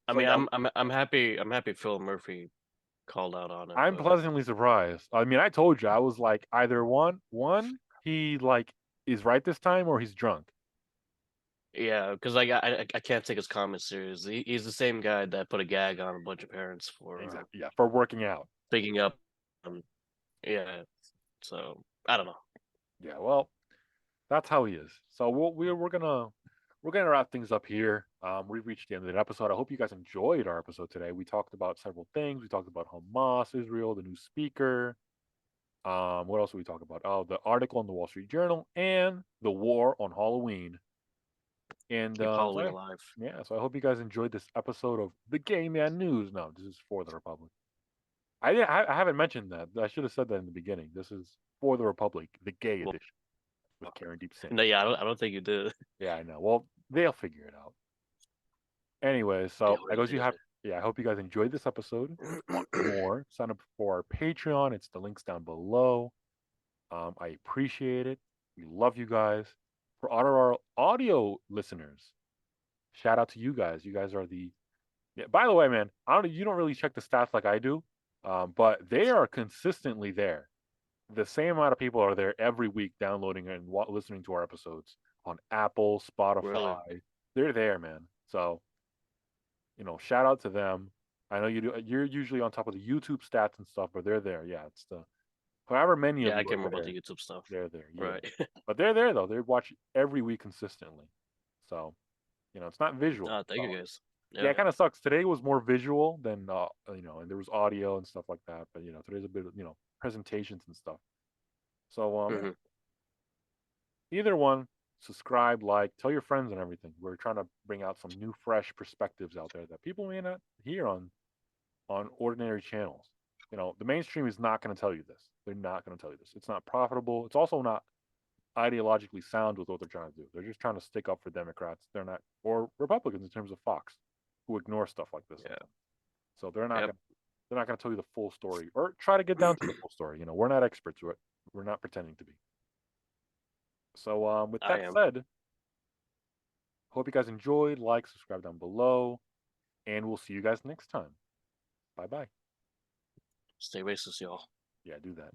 I So mean, yeah, I'm happy Phil Murphy called out on it, I'm but pleasantly surprised. I mean, I told you I was like either he like is right this time or he's drunk. yeah, because like I can't take his comments seriously. He's the same guy that put a gag on a bunch of parents for Exactly. Yeah, for working out. picking up. Um, yeah, so I don't know. Yeah. Well, that's how he is. So we're gonna wrap things up here. We've reached the end of the episode. I hope you guys enjoyed our episode today. We talked about several things. We talked about Hamas, Israel, the new speaker. What else did we talk about? Oh, the article in the Wall Street Journal and the war on Halloween. And Keep Halloween alive. so I hope you guys enjoyed this episode of the Gay Man News. No, this is for the Republic. I haven't mentioned that. I should have said that in the beginning. This is for the Republic, the gay Well, edition with Karen Deep Singh. no, yeah, I don't think you did. Yeah, I know. Well, they'll figure it out. Anyway, The so I guess you have. Yeah, I hope you guys enjoyed this episode. If you want more, sign up for our Patreon. It's the links down below. I appreciate it. We love you guys. For all of our audio listeners, shout out to you guys. You guys are the. Yeah. By the way, man, I don't. You don't really check the stats like I do, but they are consistently there. The same amount of people are there every week downloading and listening to our episodes on Apple, Really? Spotify. They're there, man. So shout out to them. I know you do. You're usually on top of the YouTube stats and stuff, but they're there. Yeah, it's the however many of Yeah, I you care are more about there. the YouTube stuff. They're there. Yeah, Right. but they're there though. They watch every week consistently. So it's not visual. Thank you guys. Yeah, Yeah, it kind of sucks. Today was more visual than and there was audio and stuff like that. But today's a bit of presentations and stuff. So hmm either one, subscribe, like, tell your friends and everything. We're trying to bring out some new, fresh perspectives out there that people may not hear on ordinary channels. The mainstream is not going to tell you this. They're not going to tell you this. It's not profitable. It's also not ideologically sound with what they're trying to do. They're just trying to stick up for Democrats. They're not, or Republicans in terms of Fox, who ignore stuff like this. Yeah. So they're not Yep. gonna, they're not going to tell you the full story or try to get down to the full story. We're not experts. We're not pretending to be. So with I that am. said, hope you guys enjoyed. Like, subscribe down below, and we'll see you guys next time. Bye bye. Stay racist, y'all. Yeah, do that.